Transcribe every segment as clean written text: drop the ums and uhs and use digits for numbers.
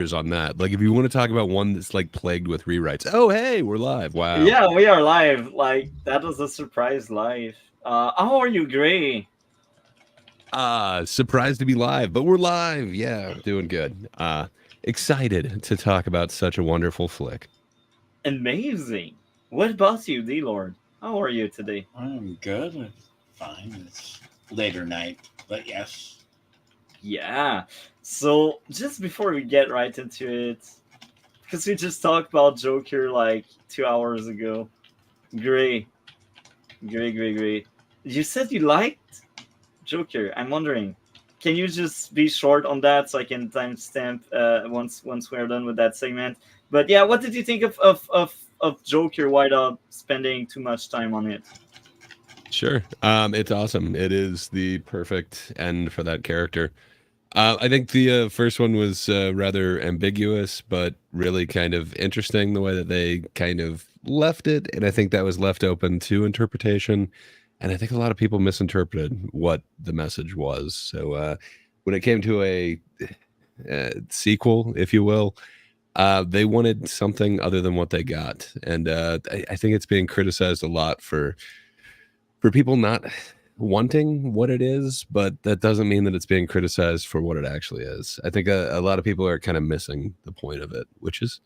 on that. Like, if you want to talk about one that's like plagued with rewrites. Oh, hey, we're live. Wow. Yeah, we are live. Like that was a surprise live. How are you, Gray? Surprised to be live, but we're live. Yeah, doing good. Excited to talk about such a wonderful flick. Amazing. What about you, Dlord? How are you today? I'm good. Fine. It's later night, but yes. Yeah. So just before we get right into it, because we just talked about Joker like 2 hours ago. Gray, Gray. You said you liked Joker. I'm wondering, can you just be short on that so I can timestamp once we're done with that segment? But yeah, what did you think of Joker without spending too much time on it? Sure. It's awesome. It is the perfect end for that character. I think the first one was rather ambiguous, but really kind of interesting the way that they kind of left it. And I think that was left open to interpretation. And I think a lot of people misinterpreted what the message was. So when it came to a sequel, if you will, they wanted something other than what they got. And I think it's being criticized a lot for people not wanting what it is, but that doesn't mean that it's being criticized for what it actually is. I think a lot of people are kind of missing the point of it, which is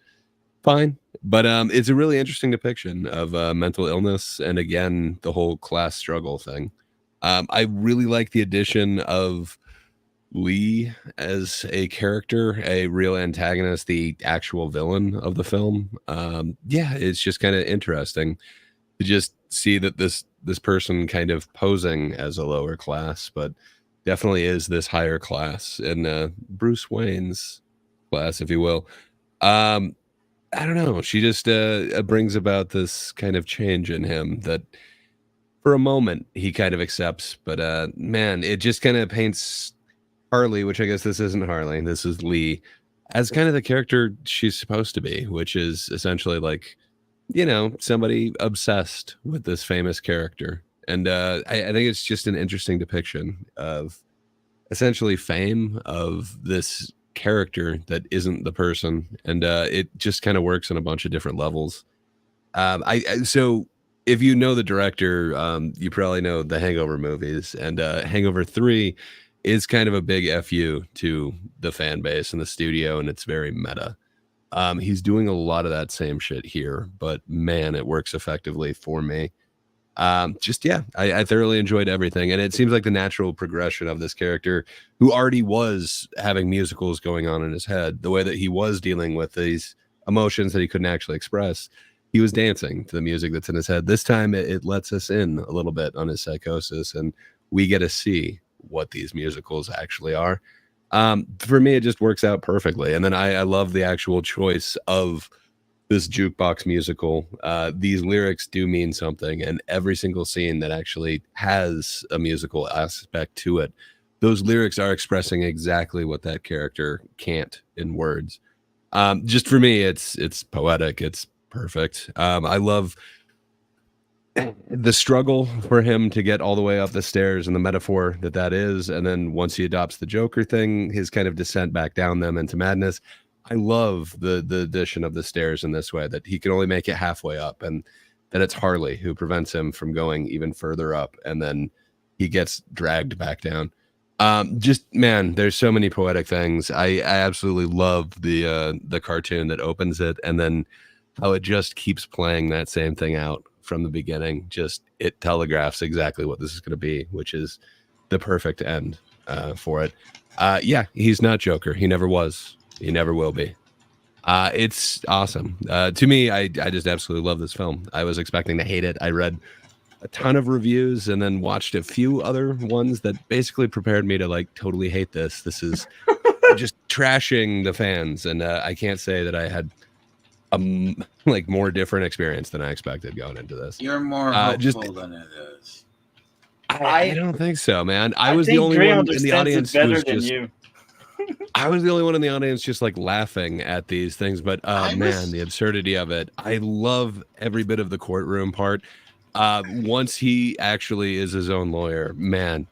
fine. But it's a really interesting depiction of mental illness and, again, the whole class struggle thing. I really like the addition of Lee as a character, a real antagonist, the actual villain of the film. Yeah, it's just kind of interesting to just see that this person kind of posing as a lower class, but definitely is this higher class in Bruce Wayne's class, if you will. I don't know. She just brings about this kind of change in him that for a moment he kind of accepts, but man, it just kind of paints Harley, which I guess this isn't Harley, this is Lee, as kind of the character she's supposed to be, which is essentially like, you know, somebody obsessed with this famous character. And I think it's just an interesting depiction of essentially fame of this character that isn't the person. And it just kind of works on a bunch of different levels. So if you know the director, you probably know the Hangover movies. And Hangover 3 is kind of a big FU to the fan base and the studio, and it's very meta. He's doing a lot of that same shit here, but man, it works effectively for me. I thoroughly enjoyed everything, and it seems like the natural progression of this character, who already was having musicals going on in his head, the way that he was dealing with these emotions that he couldn't actually express. He was dancing to the music that's in his head. This time, it lets us in a little bit on his psychosis, and we get to see what these musicals actually are. For me, it just works out perfectly. And then I love the actual choice of this jukebox musical. These lyrics do mean something, and every single scene that actually has a musical aspect to it, those lyrics are expressing exactly what that character can't in words. Just for me, it's poetic. It's perfect. I love the struggle for him to get all the way up the stairs and the metaphor that is. And then once he adopts the Joker thing, his kind of descent back down them into madness. I love the addition of the stairs in this way, that he can only make it halfway up, and that it's Harley who prevents him from going even further up. And then he gets dragged back down. Just, man, there's so many poetic things. I absolutely love the cartoon that opens it, and then how it just keeps playing that same thing out from the beginning. Just, it telegraphs exactly what this is going to be, which is the perfect end for it. Yeah, he's not Joker. He never was. He never will be. It's awesome. To me, I just absolutely love this film. I was expecting to hate it. I read a ton of reviews and then watched a few other ones that basically prepared me to like totally hate this. This is just trashing the fans, and I can't say that I had like more different experience than I expected going into this. You're more hopeful than it is. I don't think so, man. I was the only one in the audience who was just. I was the only one in the audience just like laughing at these things, but man, the absurdity of it. I love every bit of the courtroom part. Once he actually is his own lawyer, man,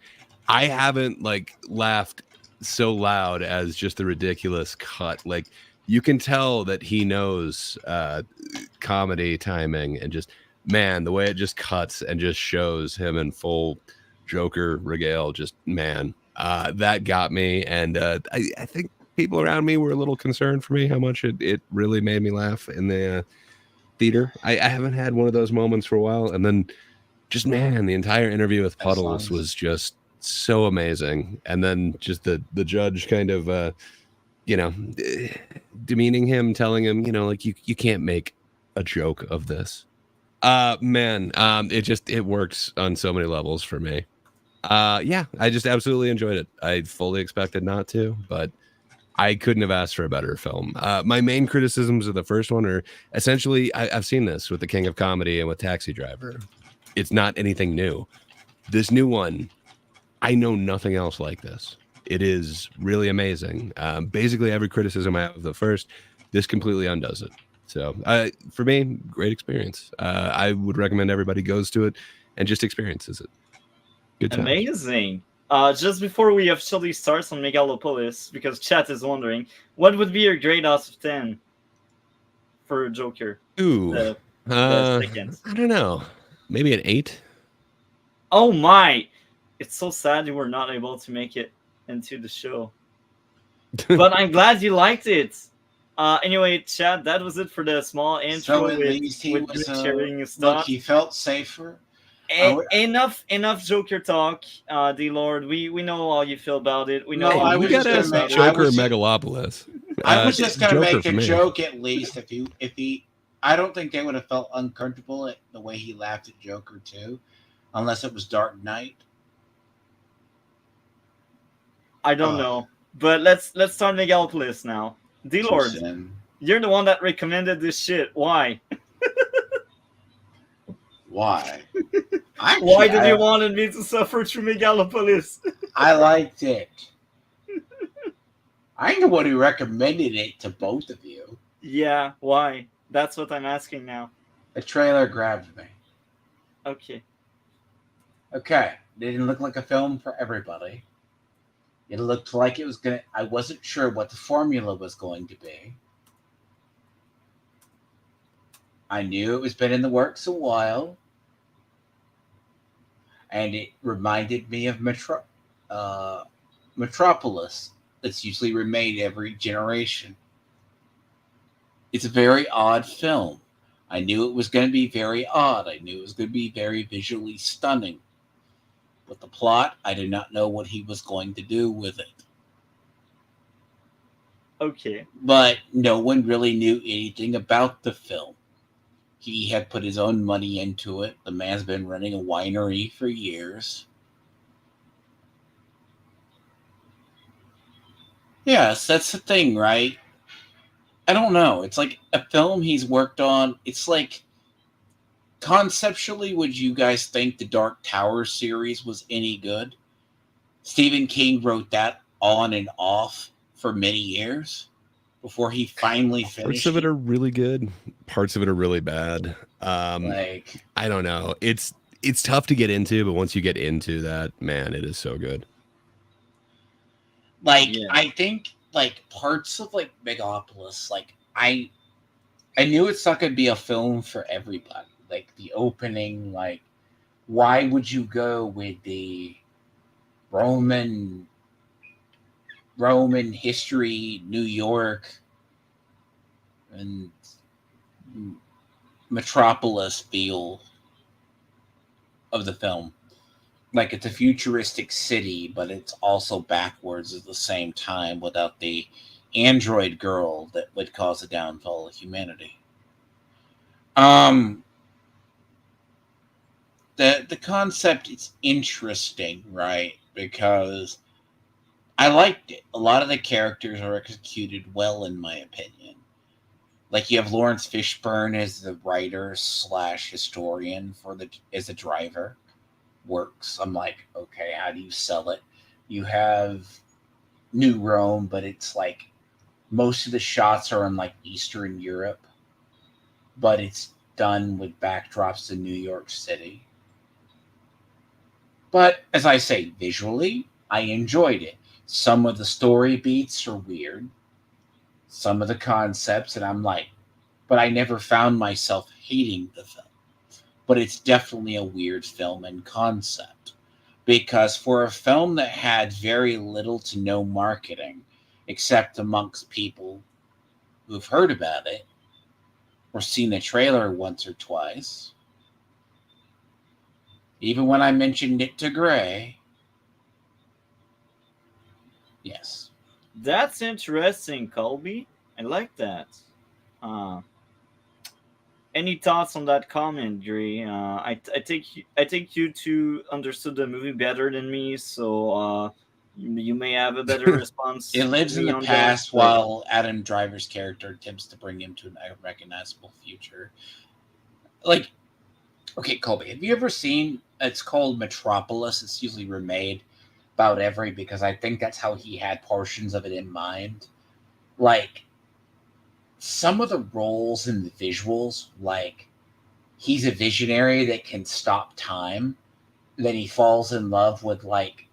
I haven't like laughed so loud as just the ridiculous cut. Like, you can tell that he knows comedy timing, and just, man, the way it just cuts and just shows him in full Joker regale, just, man, that got me. And I think people around me were a little concerned for me how much it really made me laugh in the theater. I haven't had one of those moments for a while. And then just, man, the entire interview with That's Puddles nice. was just so amazing. And then just the judge kind of you know, demeaning him, telling him, like, you can't make a joke of this. Man, it works on so many levels for me. Yeah, I just absolutely enjoyed it. I fully expected not to, but I couldn't have asked for a better film. My main criticisms of the first one are essentially, I've seen this with The King of Comedy and with Taxi Driver. It's not anything new. This new one, I know nothing else like this. It is really amazing. Basically, every criticism I have of the first, this completely undoes it. So, for me, great experience. I would recommend everybody goes to it and just experiences it. Good times. Amazing. Just before we officially start on Megalopolis, because chat is wondering, what would be your grade out of 10 for Joker? Ooh, The second. I don't know. Maybe an 8. Oh my! It's so sad you were not able to make it into the show. But I'm glad you liked it. Anyway, Chad, that was it for the small intro So at least he with was sharing look, stuff. he felt safer. Enough Joker talk, Dlord. We know how you feel about it. We know No, how I we was got just to gonna ask make- I Joker was- Megalopolis. I was just gonna Joker make for a me. joke at least if he I don't think they would have felt uncomfortable at the way he laughed at Joker too, unless it was Dark Knight. I don't know, but let's start Megalopolis now. Dlord, Susan. you're the one that recommended this shit. Why? Why? Why did you wanted me to suffer through Megalopolis? I liked it. I'm the one who recommended it to both of you. Yeah, why? That's what I'm asking now. The trailer grabbed me. Okay. Okay, it didn't look like a film for everybody. It looked like it was gonna. I wasn't sure what the formula was going to be. I knew it was been in the works a while, and it reminded me of Metropolis. That's usually remade every generation. It's a very odd film. I knew it was going to be very odd. I knew it was going to be very visually stunning. But the plot, I did not know what he was going to do with it. Okay. But no one really knew anything about the film. He had put his own money into it. The man's been running a winery for years. Yes, that's the thing, right? I don't know. It's like a film he's worked on. It's like, conceptually, would you guys think the Dark Tower series was any good? Stephen King wrote that on and off for many years before he finally finished. Parts of it are really good. Parts of it are really bad. I don't know. It's tough to get into, but once you get into that, man, it is so good. I think parts of Megalopolis, I knew it's not going to be a film for everybody. Like the opening, why would you go with the Roman history, New York, and Metropolis feel of the film? Like it's a futuristic city, but it's also backwards at the same time without the android girl that would cause the downfall of humanity. The concept is interesting, right? Because I liked it. A lot of the characters are executed well, in my opinion. Like you have Lawrence Fishburne as the writer / historian as the driver. Works. I'm like, okay, how do you sell it? You have New Rome, but it's like most of the shots are in Eastern Europe, but it's done with backdrops in New York City. But as I say, visually, I enjoyed it. Some of the story beats are weird. some of the concepts, and I'm like, but I never found myself hating the film. But it's definitely a weird film and concept. Because for a film that had very little to no marketing, except amongst people who've heard about it or seen a trailer once or twice, even when I mentioned it to Gray, yes. That's interesting, Colby. I like that. Any thoughts on that comment, Dre? I take you two understood the movie better than me, so you may have a better response. It lives to in me the on past that, but- while Adam Driver's character attempts to bring him to a recognizable future. Like, okay, Colby, have you ever seen? It's called Metropolis. It's usually remade about every because I think that's how he had portions of it in mind. Like, some of the roles and the visuals, like he's a visionary that can stop time. Then he falls in love with like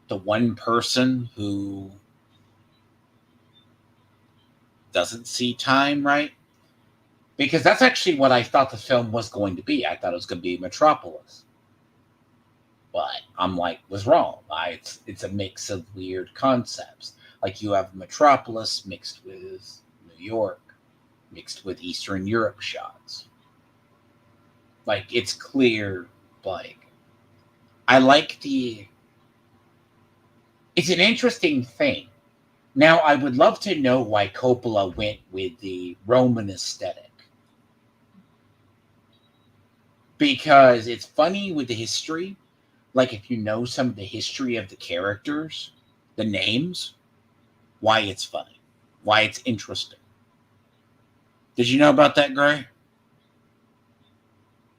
the one person who doesn't see time, right? Because that's actually what I thought the film was going to be. I thought it was going to be Metropolis. But I'm like, was wrong. It's a mix of weird concepts. Like you have Metropolis mixed with New York, mixed with Eastern Europe shots. Like it's clear, like I like it's an interesting thing. Now I would love to know why Coppola went with the Roman aesthetic. Because it's funny with the history. Like if you know some of the history of the characters, the names, why it's funny, why it's interesting. Did you know about that, Gray?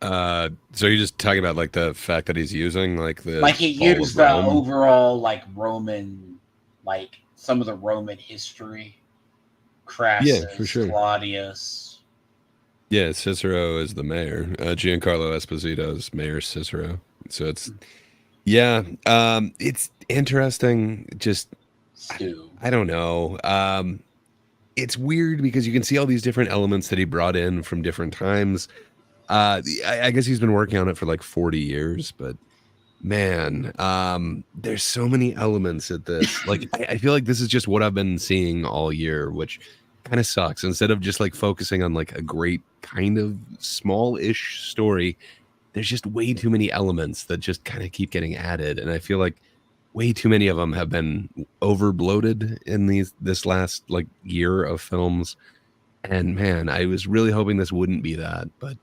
So you're just talking about like the fact that he's using like the Like he fall of used the Rome? overall like Roman, like some of the Roman history. Crassus, Yeah, for sure. Claudius. Yeah, Cicero is the mayor. Giancarlo Esposito is Mayor Cicero. So it's it's interesting. Just Stu. I don't know. It's weird because you can see all these different elements that he brought in from different times. I guess he's been working on it for like 40 years, but man, there's so many elements at this. Like, I feel like this is just what I've been seeing all year, which kind of sucks. Instead of just like focusing on like a great kind of small-ish story, there's just way too many elements that just kind of keep getting added, and I feel like way too many of them have been over bloated in this last like year of films. And man, I was really hoping this wouldn't be that, but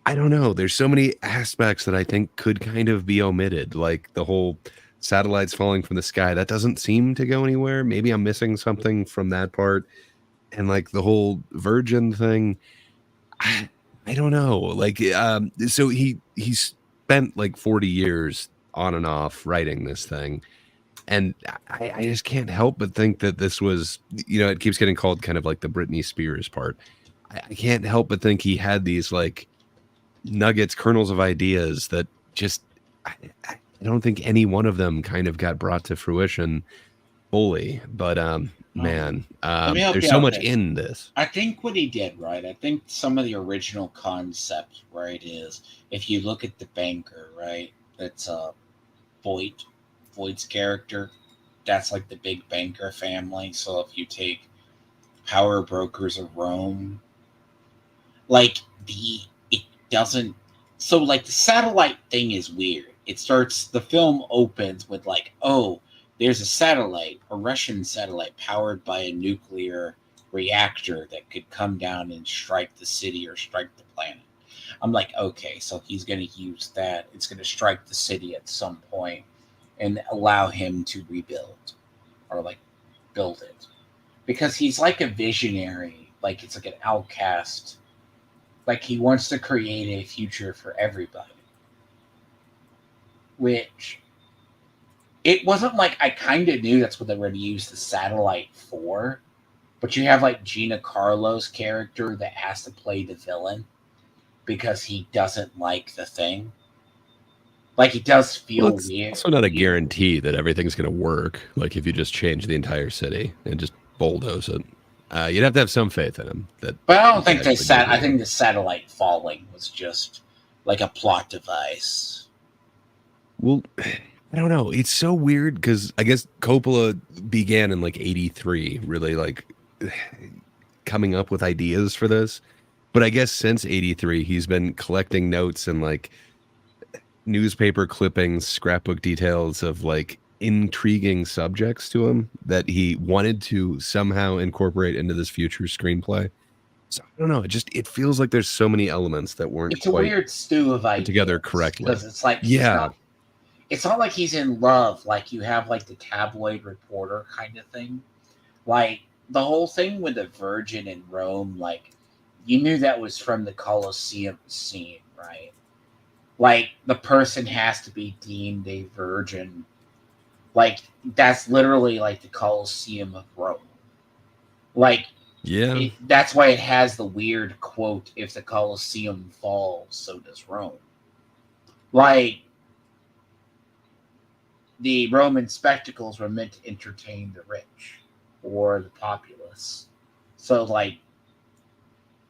I don't know. There's so many aspects that I think could kind of be omitted, like the whole satellites falling from the sky. That doesn't seem to go anywhere. Maybe I'm missing something from that part. And like the whole virgin thing, I don't know. Like, so he spent like 40 years on and off writing this thing. And I just can't help but think that this was, it keeps getting called kind of like the Britney Spears part. I can't help but think he had these like nuggets, kernels of ideas that just, I don't think any one of them kind of got brought to fruition fully. But man, Let me help there's you so out much there. in this. I think what he did, right? I think some of the original concept, right, is if you look at the banker, right, that's Voight's character, that's like the big banker family. So if you take Power Brokers of Rome, like it doesn't. So like the satellite thing is weird. The film opens with like, oh, there's a satellite, a Russian satellite powered by a nuclear reactor that could come down and strike the city or strike the planet. I'm like, okay, so he's going to use that. It's going to strike the city at some point and allow him to rebuild or like build it. Because he's like a visionary, like it's like an outcast. Like he wants to create a future for everybody. Which it wasn't like I kind of knew that's what they were going to use the satellite for. But you have like Gina Carlo's character that has to play the villain because he doesn't like the thing. Like he does feel Well, it's weird. also not a guarantee that everything's going to work. Like if you just change the entire city and just bulldoze it. You'd have to have some faith in him. But I don't think they I think the satellite falling was just like a plot device. Well, I don't know. It's so weird because I guess Coppola began in like '83, really like coming up with ideas for this. But I guess since '83, he's been collecting notes and like newspaper clippings, scrapbook details of like intriguing subjects to him that he wanted to somehow incorporate into this future screenplay. So I don't know. It feels like there's so many elements that weren't It's a weird stew of ideas together correctly. Because it's like it's not like he's in love. Like you have like the tabloid reporter kind of thing. Like the whole thing with the Virgin in Rome, like you knew that was from the Colosseum scene, right? Like the person has to be deemed a virgin. Like that's literally like the Colosseum of Rome. Like that's why it has the weird quote, if the Colosseum falls, so does Rome. Like the Roman spectacles were meant to entertain the rich or the populace. So like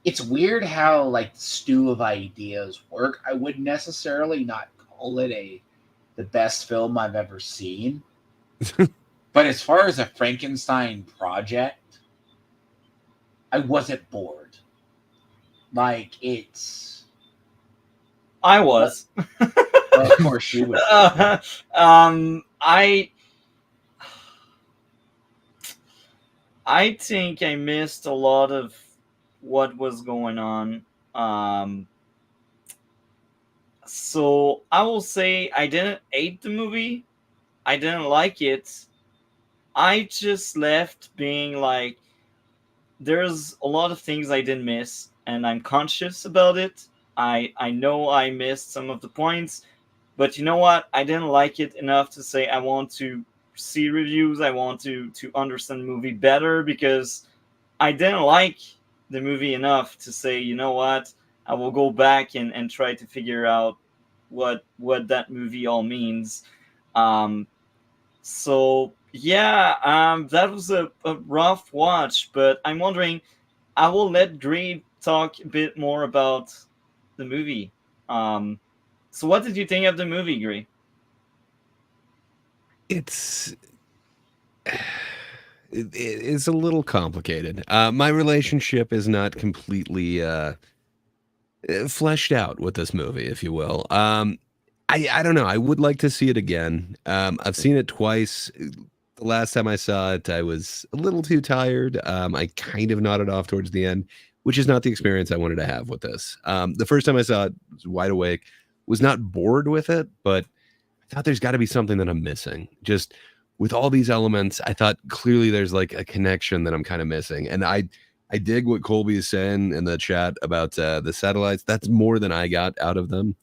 it's weird how like the stew of ideas work. I would necessarily not call it the best film I've ever seen. But as far as a Frankenstein project, I wasn't bored. Like I was. Well, of course you would. I think I missed a lot of what was going on. So I will say I didn't hate the movie. I didn't like it. I just left being like, there's a lot of things I didn't miss, and I'm conscious about it. I know I missed some of the points, but you know what? I didn't like it enough to say I want to see reviews. I want to understand the movie better, because I didn't like the movie enough to say, you know what? I will go back and try to figure out what that movie all means. So yeah, that was a rough watch, but I'm wondering, I will let Gray talk a bit more about the movie. So what did you think of the movie, Gray? It's a little complicated. My relationship is not completely fleshed out with this movie, if you will. I don't know. I would like to see it again. I've seen it twice. The last time I saw it, I was a little too tired. I kind of nodded off towards the end, which is not the experience I wanted to have with this. The first time I saw it, I was wide awake, was not bored with it, but I thought there's got to be something that I'm missing. Just with all these elements, I thought clearly there's like a connection that I'm kind of missing. And I dig what Colby is saying in the chat about the satellites. That's more than I got out of them.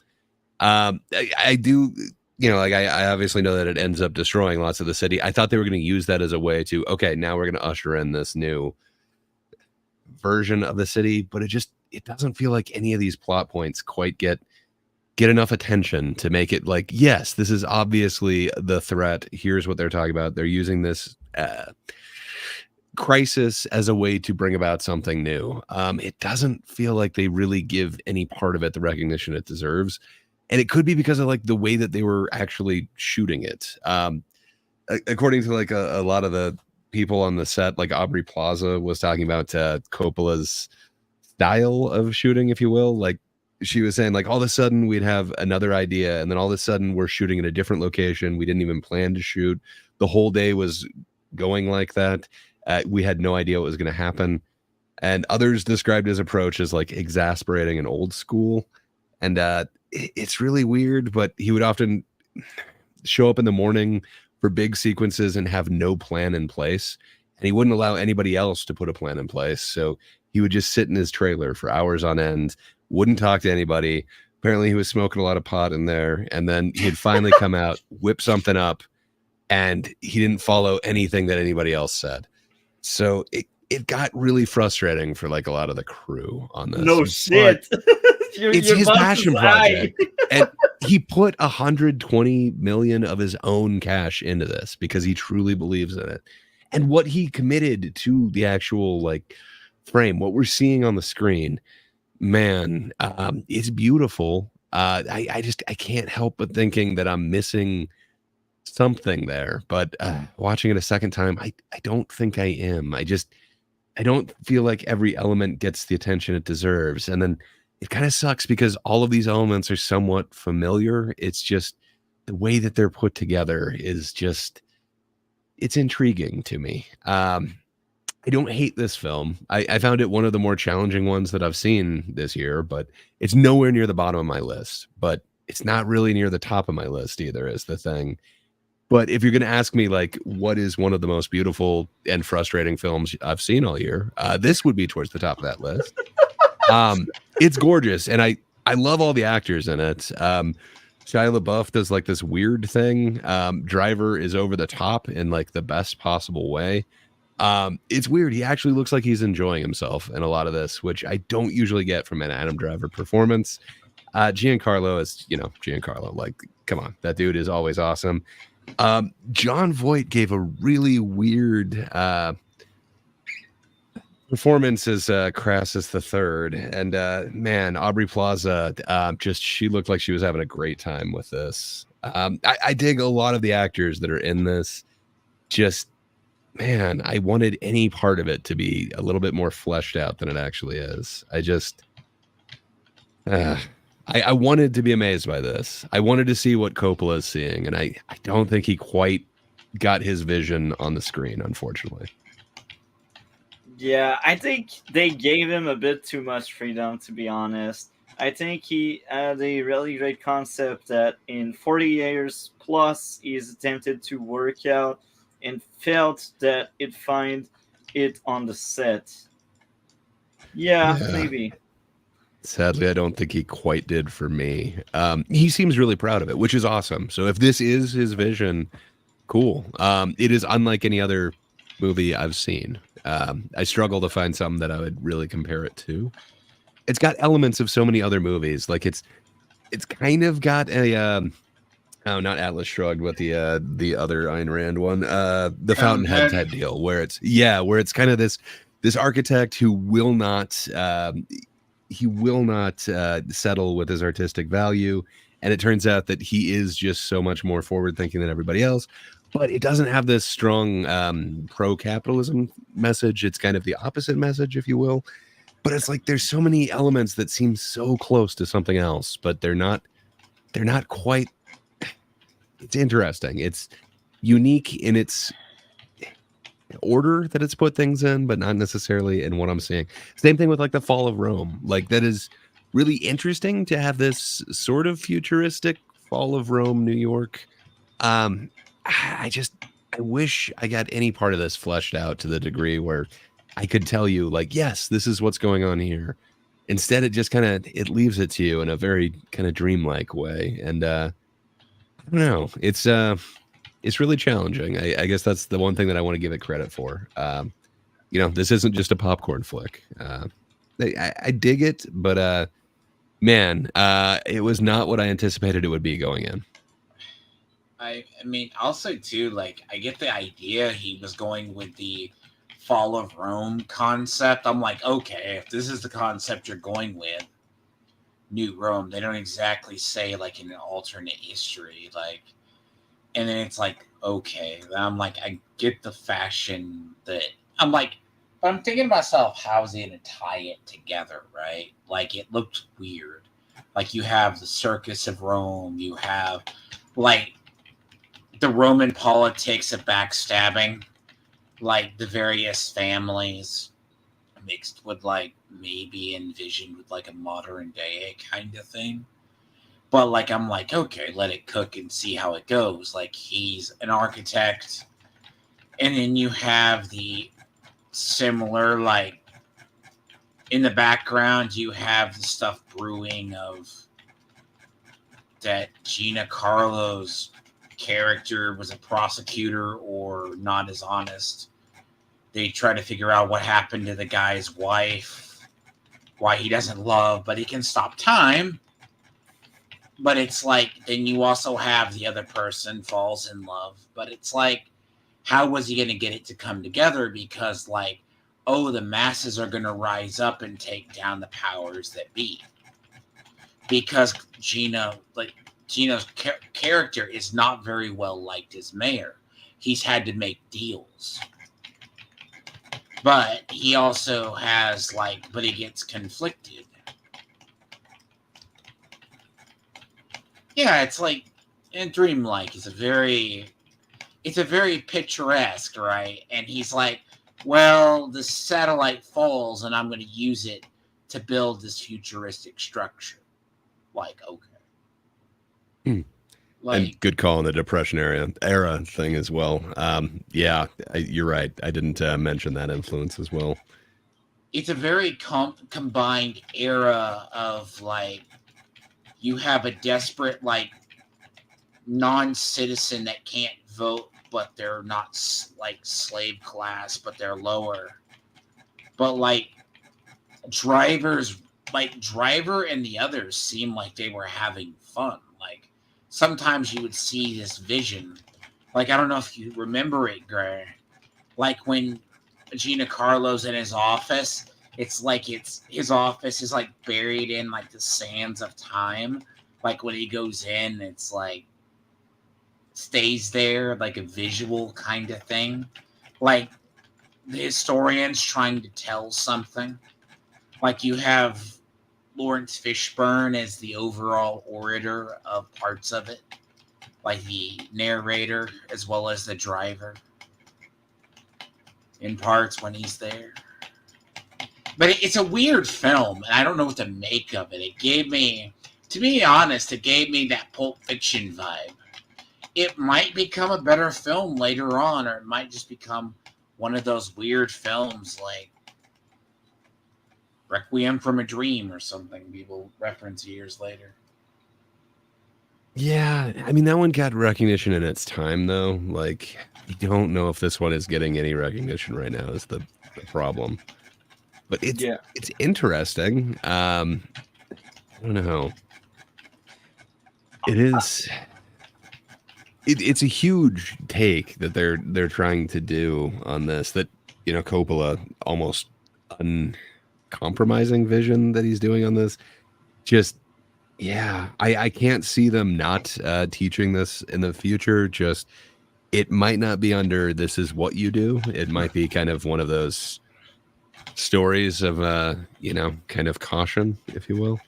I do, like I obviously know that it ends up destroying lots of the city. I thought they were going to use that as a way to, okay, now we're going to usher in this new version of the city, but it doesn't feel like any of these plot points quite get enough attention to make it like, yes, this is obviously the threat. Here's what they're talking about. They're using this crisis as a way to bring about something new. It doesn't feel like they really give any part of it the recognition it deserves. And it could be because of like the way that they were actually shooting it. According to like a lot of the people on the set, like Aubrey Plaza was talking about Coppola's style of shooting, if you will. Like she was saying, like all of a sudden we'd have another idea, and then all of a sudden we're shooting in a different location. We didn't even plan to shoot. The whole day was going like that. We had no idea what was going to happen. And others described his approach as like exasperating and old school. And it's really weird, but he would often show up in the morning for big sequences and have no plan in place. And he wouldn't allow anybody else to put a plan in place. So he would just sit in his trailer for hours on end, wouldn't talk to anybody. Apparently he was smoking a lot of pot in there. And then he'd finally come out, whip something up, and he didn't follow anything that anybody else said. So it got really frustrating for like a lot of the crew on this. No shit. It's his passion project. And he put 120 million of his own cash into this because he truly believes in it. and what he committed to the actual like frame, what we're seeing on the screen, man, it's beautiful. I can't help but thinking that I'm missing something there. But watching it a second time, I don't think I am. I don't feel like every element gets the attention it deserves. And then it kind of sucks because all of these elements are somewhat familiar. It's just the way that they're put together is just it's intriguing to me. I don't hate this film. I found it one of the more challenging ones that I've seen this year, but it's nowhere near the bottom of my list. But it's not really near the top of my list either, is the thing. But if you're going to ask me, like, what is one of the most beautiful and frustrating films I've seen all year, this would be towards the top of that list. It's gorgeous, and I love all the actors in it. Shia LaBeouf does like this weird thing. Driver is over the top in like the best possible way. It's weird. He actually looks like he's enjoying himself in a lot of this, which I don't usually get from an Adam Driver performance. Giancarlo is, Giancarlo. Like, come on, that dude is always awesome. John Voight gave a really weird performance as Crassus the Third, and man, Aubrey Plaza, she looked like she was having a great time with this. I dig a lot of the actors that are in this. Just man, I wanted any part of it to be a little bit more fleshed out than it actually is. I wanted to be amazed by this. I wanted to see what Coppola is seeing, and I don't think he quite got his vision on the screen, unfortunately. Yeah, I think they gave him a bit too much freedom, to be honest. I think he had a really great concept that in 40 years plus he's attempted to work out and felt that it find it on the set. Yeah, maybe. Sadly, I don't think he quite did for me. He seems really proud of it, which is awesome. So if this is his vision, cool. It is unlike any other movie I've seen. I struggle to find something that I would really compare it to. It's got elements of so many other movies. Like it's kind of got a not Atlas Shrugged, but the other Ayn Rand one, the Fountainhead type deal, where it's kind of this architect who will not settle with his artistic value, and it turns out that he is just so much more forward thinking than everybody else. But it doesn't have this strong pro-capitalism message. It's kind of the opposite message, if you will. But it's like there's so many elements that seem so close to something else, but they're not quite. It's interesting. It's unique in its order that it's put things in, but not necessarily in what I'm seeing. Same thing with like the Fall of Rome. Like that is really interesting to have this sort of futuristic Fall of Rome, New York. I wish I got any part of this fleshed out to the degree where I could tell you like, yes, this is what's going on here. Instead, it just it leaves it to you in a very kind of dreamlike way. And I don't know. It's really challenging. I guess that's the one thing that I want to give it credit for. This isn't just a popcorn flick. I dig it, but man, it was not what I anticipated it would be going in. I mean, also too, like I get the idea he was going with the Fall of Rome concept. I'm like, okay, if this is the concept you're going with, New Rome, they don't exactly say like in an alternate history, like, and then it's like, okay, I'm like, I get the fashion that I'm like, but I'm thinking to myself, how's he gonna tie it together, right? Like it looked weird. Like you have the Circus of Rome, you have like the Roman politics of backstabbing, like the various families mixed with like maybe envisioned with like a modern day kind of thing. But like I'm like, okay, let it cook and see how it goes. Like he's an architect, and then you have the similar like in the background you have the stuff brewing of that Gina Carlo's character was a prosecutor or not as honest. They try to figure out what happened to the guy's wife, why he doesn't love, but he can stop time. But it's like, then you also have the other person falls in love. But it's like, how was he going to get it to come together? Because, like, oh, the masses are going to rise up and take down the powers that be. Because Gino's character is not very well liked as mayor. He's had to make deals. But he also has, like, but he gets conflicted. Yeah, it's like, and dreamlike is it's a very picturesque, right? And he's like, well, the satellite falls and I'm going to use it to build this futuristic structure. Like, okay. Like, and good call on the Depression era thing as well. Yeah, you're right. I didn't mention that influence as well. It's a very combined era of, like, you have a desperate, like, non-citizen that can't vote, but they're not, like, slave class, but they're lower. But, like, Driver and the others seem like they were having fun. Like, sometimes you would see this vision. Like, I don't know if you remember it, Gray. Like, when Gina Carlo's in his office, it's like his office is, like, buried in, like, the sands of time. Like, when he goes in, it's like stays there, like a visual kind of thing. Like, the historian's trying to tell something. Like, you have Lawrence Fishburne as the overall orator of parts of it, like the narrator as well as the driver in parts when he's there. But it's a weird film, and I don't know what to make of it. It gave me, to be honest, it gave me that Pulp Fiction vibe. It might become a better film later on, or it might just become one of those weird films like Requiem from a Dream or something people reference years later. Yeah, I mean, that one got recognition in its time, though. Like, I don't know if this one is getting any recognition right now is the problem. But it's interesting. I don't know. It is... It's a huge take that they're trying to do on this, that, you know, Coppola almost uncompromising vision that he's doing on this. Just, yeah, I can't see them not teaching this in the future. Just, it might not be under "this is what you do." It might be kind of one of those stories of, you know, kind of caution, if you will.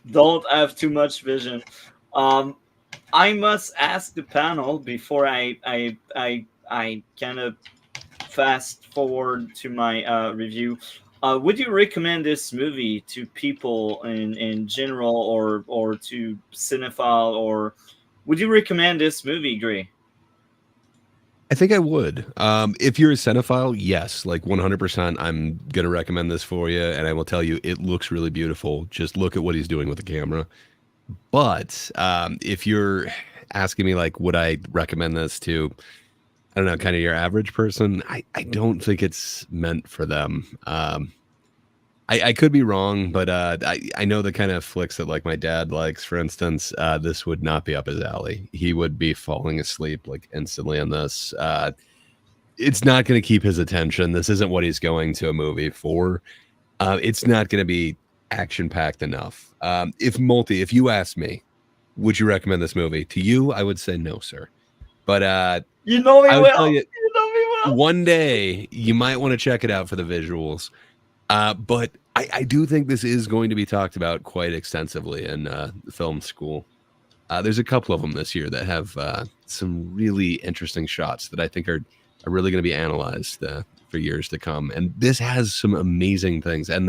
Don't have too much vision. I must ask the panel before I kind of fast forward to my review. Would you recommend this movie to people in general, or to cinephile, or would you recommend this movie, Gray? I think I would. If you're a cinephile, yes, like 100%, I'm going to recommend this for you. And I will tell you, it looks really beautiful. Just look at what he's doing with the camera. But if you're asking me, like, would I recommend this to, I don't know, kind of your average person, I don't think it's meant for them. I could be wrong, but I know the kind of flicks that, like, my dad likes, for instance. This would not be up his alley. He would be falling asleep, like, instantly on this. It's not going to keep his attention. This isn't what he's going to a movie for. It's not going to be action-packed enough. If you ask me, would you recommend this movie to you, I would say no, sir. But you know me well. You know me well. One day you might want to check it out for the visuals. But I do think this is going to be talked about quite extensively in film school. There's a couple of them this year that have some really interesting shots that I think are really going to be analyzed for years to come. And this has some amazing things, and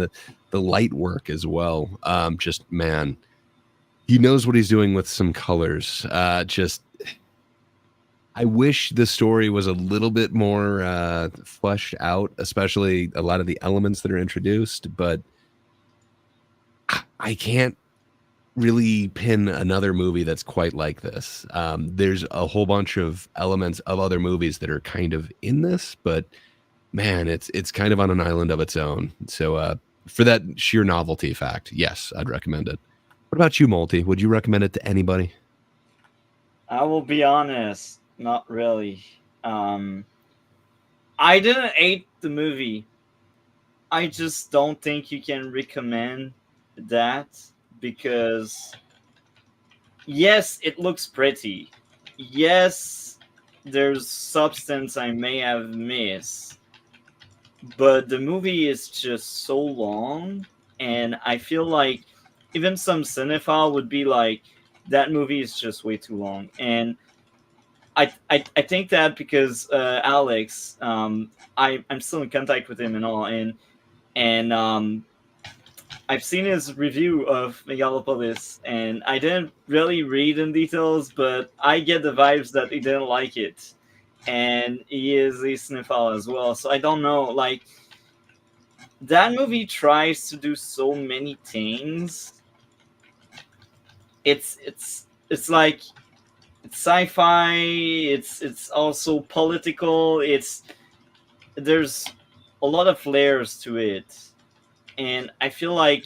the light work as well. Just, man, he knows what he's doing with some colors. I wish the story was a little bit more fleshed out, especially a lot of the elements that are introduced, but I can't really pin another movie that's quite like this. There's a whole bunch of elements of other movies that are kind of in this, but man, it's kind of on an island of its own. So for that sheer novelty fact, yes, I'd recommend it. What about you, Multi? Would you recommend it to anybody? I will be honest, not really. Um, I didn't hate the movie. I just don't think you can recommend that because yes, it looks pretty. Yes, there's substance I may have missed, but the movie is just so long, and I feel like even some cinephile would be like, that movie is just way too long. And I think that because Alex, I'm still in contact with him and all, and I've seen his review of Megalopolis, and I didn't really read in details, but I get the vibes that he didn't like it, and he is a cinephile as well. So I don't know, like that movie tries to do so many things. It's like it's sci-fi. It's also political. There's a lot of layers to it, and I feel like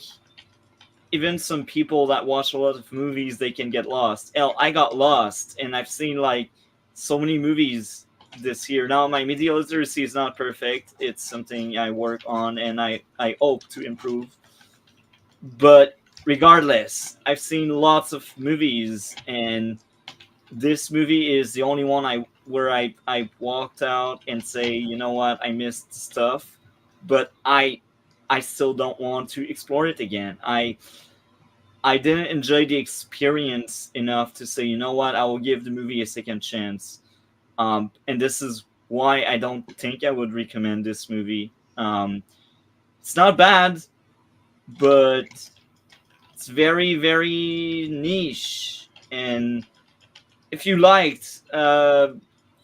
even some people that watch a lot of movies, they can get lost. Hell, I got lost, and I've seen like so many movies this year. Now my media literacy is not perfect. It's something I work on, and I hope to improve. But regardless, I've seen lots of movies, and this movie is the only one I walked out and say, you know what, I missed stuff, but I still don't want to explore it again. I didn't enjoy the experience enough to say, you know what, I will give the movie a second chance. And this is why I don't think I would recommend this movie. It's not bad, but it's very, very niche. And if you liked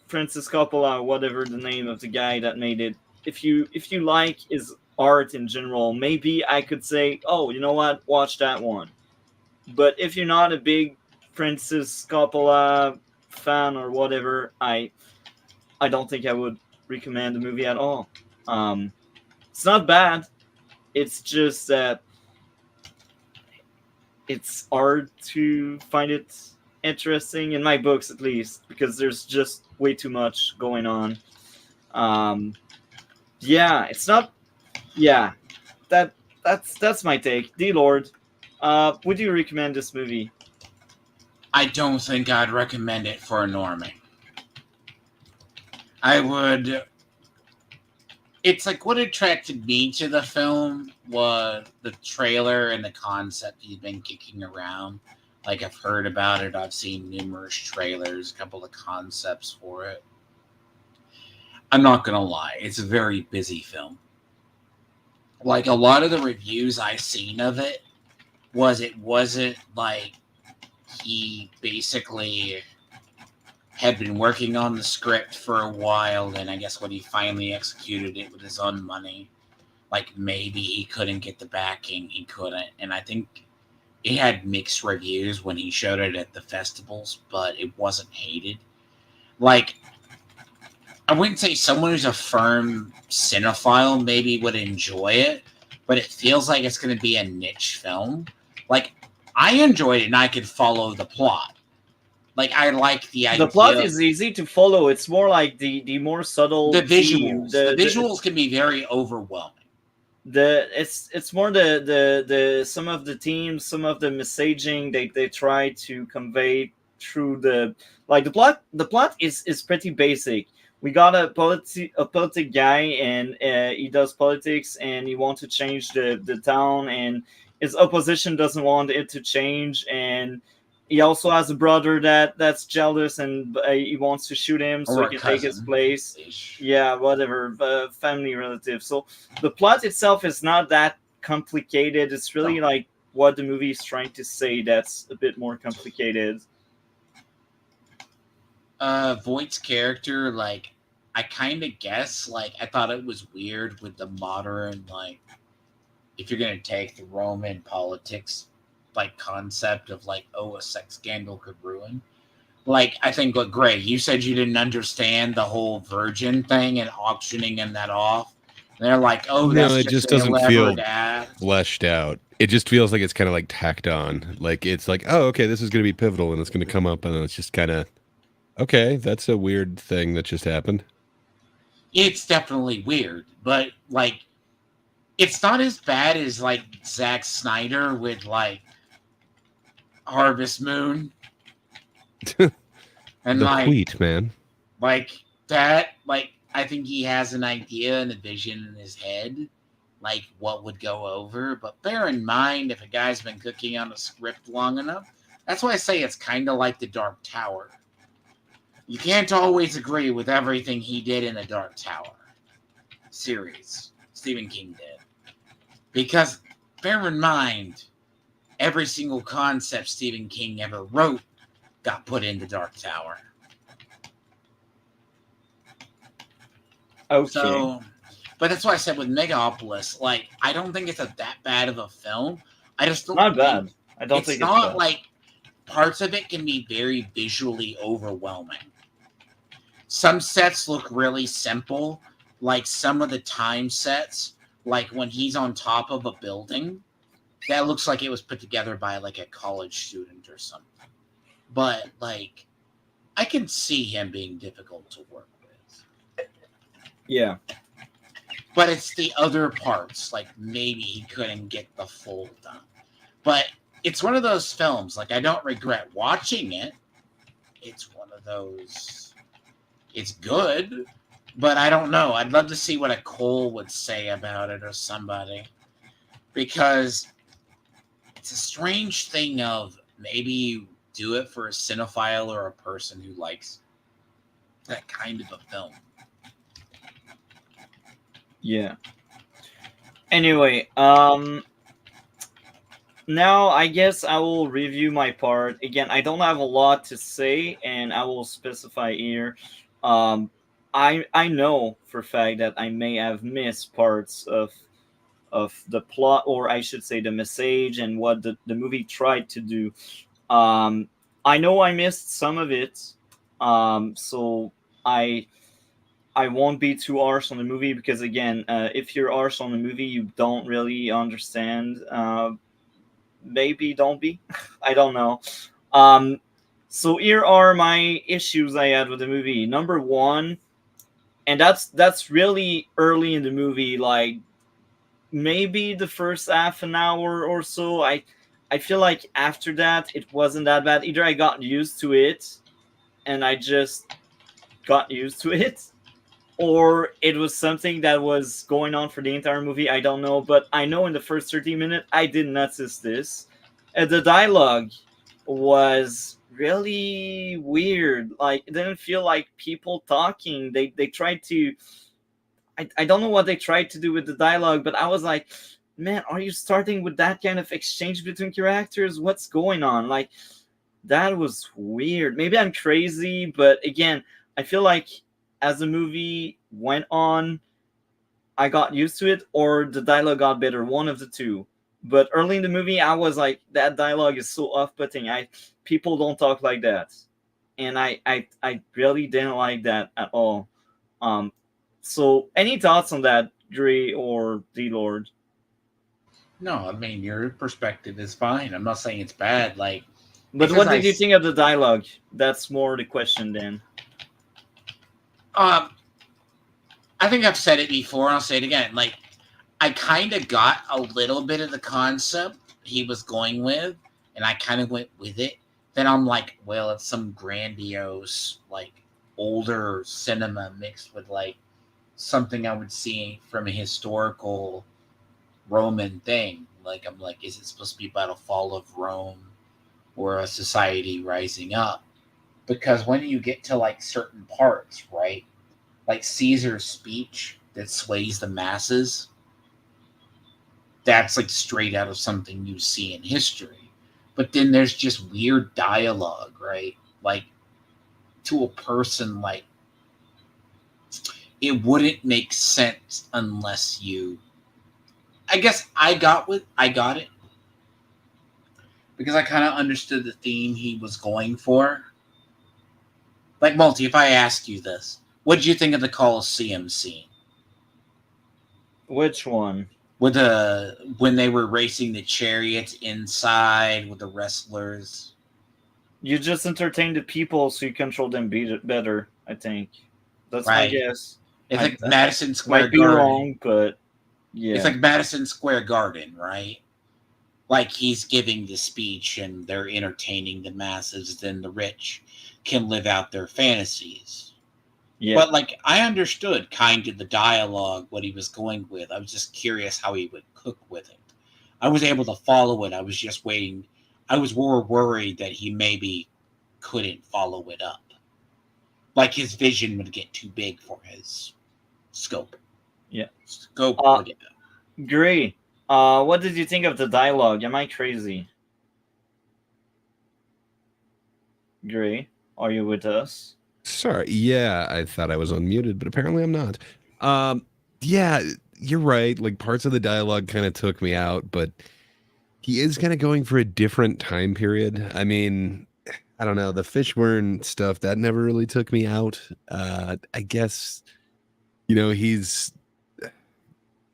Francis Coppola, whatever the name of the guy that made it, if you like his art in general, maybe I could say, oh, you know what, watch that one. But if you're not a big Francis Coppola fan or whatever, I don't think I would recommend the movie at all. It's not bad. It's just that it's hard to find it interesting in my books, at least, because there's just way too much going on. Yeah, it's not. Yeah, that's my take. Dlord, would you recommend this movie? I don't think I'd recommend it for a normie. I would. It's like what attracted me to the film was the trailer and the concept he's been kicking around. Like, I've heard about it, I've seen numerous trailers, a couple of concepts for it. I'm not gonna lie, it's a very busy film. Like, a lot of the reviews I've seen of it wasn't like he basically had been working on the script for a while, and I guess when he finally executed it with his own money, like, maybe he couldn't get the backing, he couldn't. And I think it had mixed reviews when he showed it at the festivals, but it wasn't hated. Like, I wouldn't say someone who's a firm cinephile maybe would enjoy it, but it feels like it's going to be a niche film. Like, I enjoyed it and I could follow the plot. Like, I like the idea. The plot is easy to follow. It's more like the more subtle the theme. visuals. The visuals can be very overwhelming. It's more the some of the themes, some of the messaging they try to convey through the plot. The plot is pretty basic. We got a politic guy, and he does politics, and he wants to change the town, and his opposition doesn't want it to change, and he also has a brother that's jealous, and he wants to shoot him so he can take his place. Yeah, whatever, family relative. So the plot itself is not that complicated. It's really like what the movie is trying to say that's a bit more complicated. Voight's character, like, I kind of guess, like, I thought it was weird with the modern, like, if you're going to take the Roman politics, like, concept of, like, oh, a sex scandal could ruin. Like, I think, look, Greg, you said you didn't understand the whole virgin thing and auctioning and that off. And they're like, oh, that's it just doesn't feel ad. fleshed out. It just feels like it's kind of like tacked on. Like, it's like, oh, okay, this is going to be pivotal and it's going to come up, and then it's just kind of Okay, that's a weird thing that just happened. It's definitely weird, but like it's not as bad as like Zack Snyder with like Harvest Moon and The wheat, man. like that. Like I think he has an idea and a vision in his head, like what would go over. But bear in mind, if a guy's been cooking on a script long enough, that's why I say it's kind of like the Dark Tower. You can't always agree with everything he did in the Dark Tower series. Stephen King did. Because bear in mind, every single concept Stephen King ever wrote got put in the Dark Tower. Okay. So, but that's why I said with Megalopolis, like, I don't think it's that bad of a film. I just don't Not think bad. I don't think it's not bad. like parts of it can be very visually overwhelming. Some sets look really simple, like some of the time sets, like when he's on top of a building, that looks like it was put together by like a college student or something. But like, I can see him being difficult to work with. Yeah. But it's the other parts, like maybe he couldn't get the full done. But it's one of those films, like I don't regret watching it. It's one of those, it's good, but I don't know. I'd love to see what a Cole would say about it or somebody. Because it's a strange thing of maybe you do it for a cinephile or a person who likes that kind of a film. Yeah. Anyway, now I guess I will review my part. Again, I don't have a lot to say, and I will specify here. Um, I know for a fact that I may have missed parts of the plot, or I should say the message and what the movie tried to do. Um, I know I missed some of it, so I I won't be too harsh on the movie because again, if you're harsh on the movie, you don't really understand. Maybe don't be. I don't know. Um, so here are my issues I had with the movie. Number one, and that's really early in the movie, like maybe the first half an hour or so. I feel like after that it wasn't that bad. Either I got used to it and I just got used to it, or it was something that was going on for the entire movie. I don't know, but I know in the first 30 minutes I did notice this. The dialogue was really weird. Like it didn't feel like people talking. They tried to. I don't know what they tried to do with the dialogue, but I was like, man, are you starting with that kind of exchange between characters? What's going on? Like that was weird. Maybe I'm crazy, but again, I feel like as the movie went on, I got used to it, or the dialogue got better. One of the two. But early in the movie, I was like, that dialogue is so off-putting. People don't talk like that, and I really didn't like that at all. Um, so any thoughts on that, Dre or Dlord? No, I mean your perspective is fine. I'm not saying it's bad. Like, But it's just what did you think of the dialogue? That's more the question then. um, I think I've said it before. I'll say it again. Like, I kind of got a little bit of the concept he was going with, and I kind of went with it. Then I'm like, well, it's some grandiose, like older cinema mixed with like something I would see from a historical Roman thing. Like, I'm like, is it supposed to be about a fall of Rome or a society rising up? Because when you get to like certain parts, right? Like Caesar's speech that sways the masses, that's like straight out of something you see in history. But then there's just weird dialogue, right? Like to a person, like it wouldn't make sense unless you. I guess I got it because I kind of understood the theme he was going for. Like Multi, if I asked you this, what did you think of the Colosseum scene? Which one? With when they were racing the chariots inside with the wrestlers. You just entertain the people so you control them better. I think that's my Right. guess. It's I, like Madison Square might be Garden. wrong, but It's yeah, like Madison Square Garden, right? Like he's giving the speech and they're entertaining the masses, then the rich can live out their fantasies. yeah. But like I understood kind of the dialogue, what he was going with. I was just curious how he would cook with it. I was able to follow it. I was just waiting. I was more worried that he maybe couldn't follow it up. Like his vision would get too big for his scope. Yeah. Scope Uh, would. Gray. What did you think of the dialogue? Am I crazy? Gray, are you with us? Sorry. Yeah, I thought I was unmuted, but apparently I'm not. Yeah, you're right. Like parts of the dialogue kind of took me out, but he is kind of going for a different time period. I mean, I don't know, the Fishburne stuff that never really took me out. I guess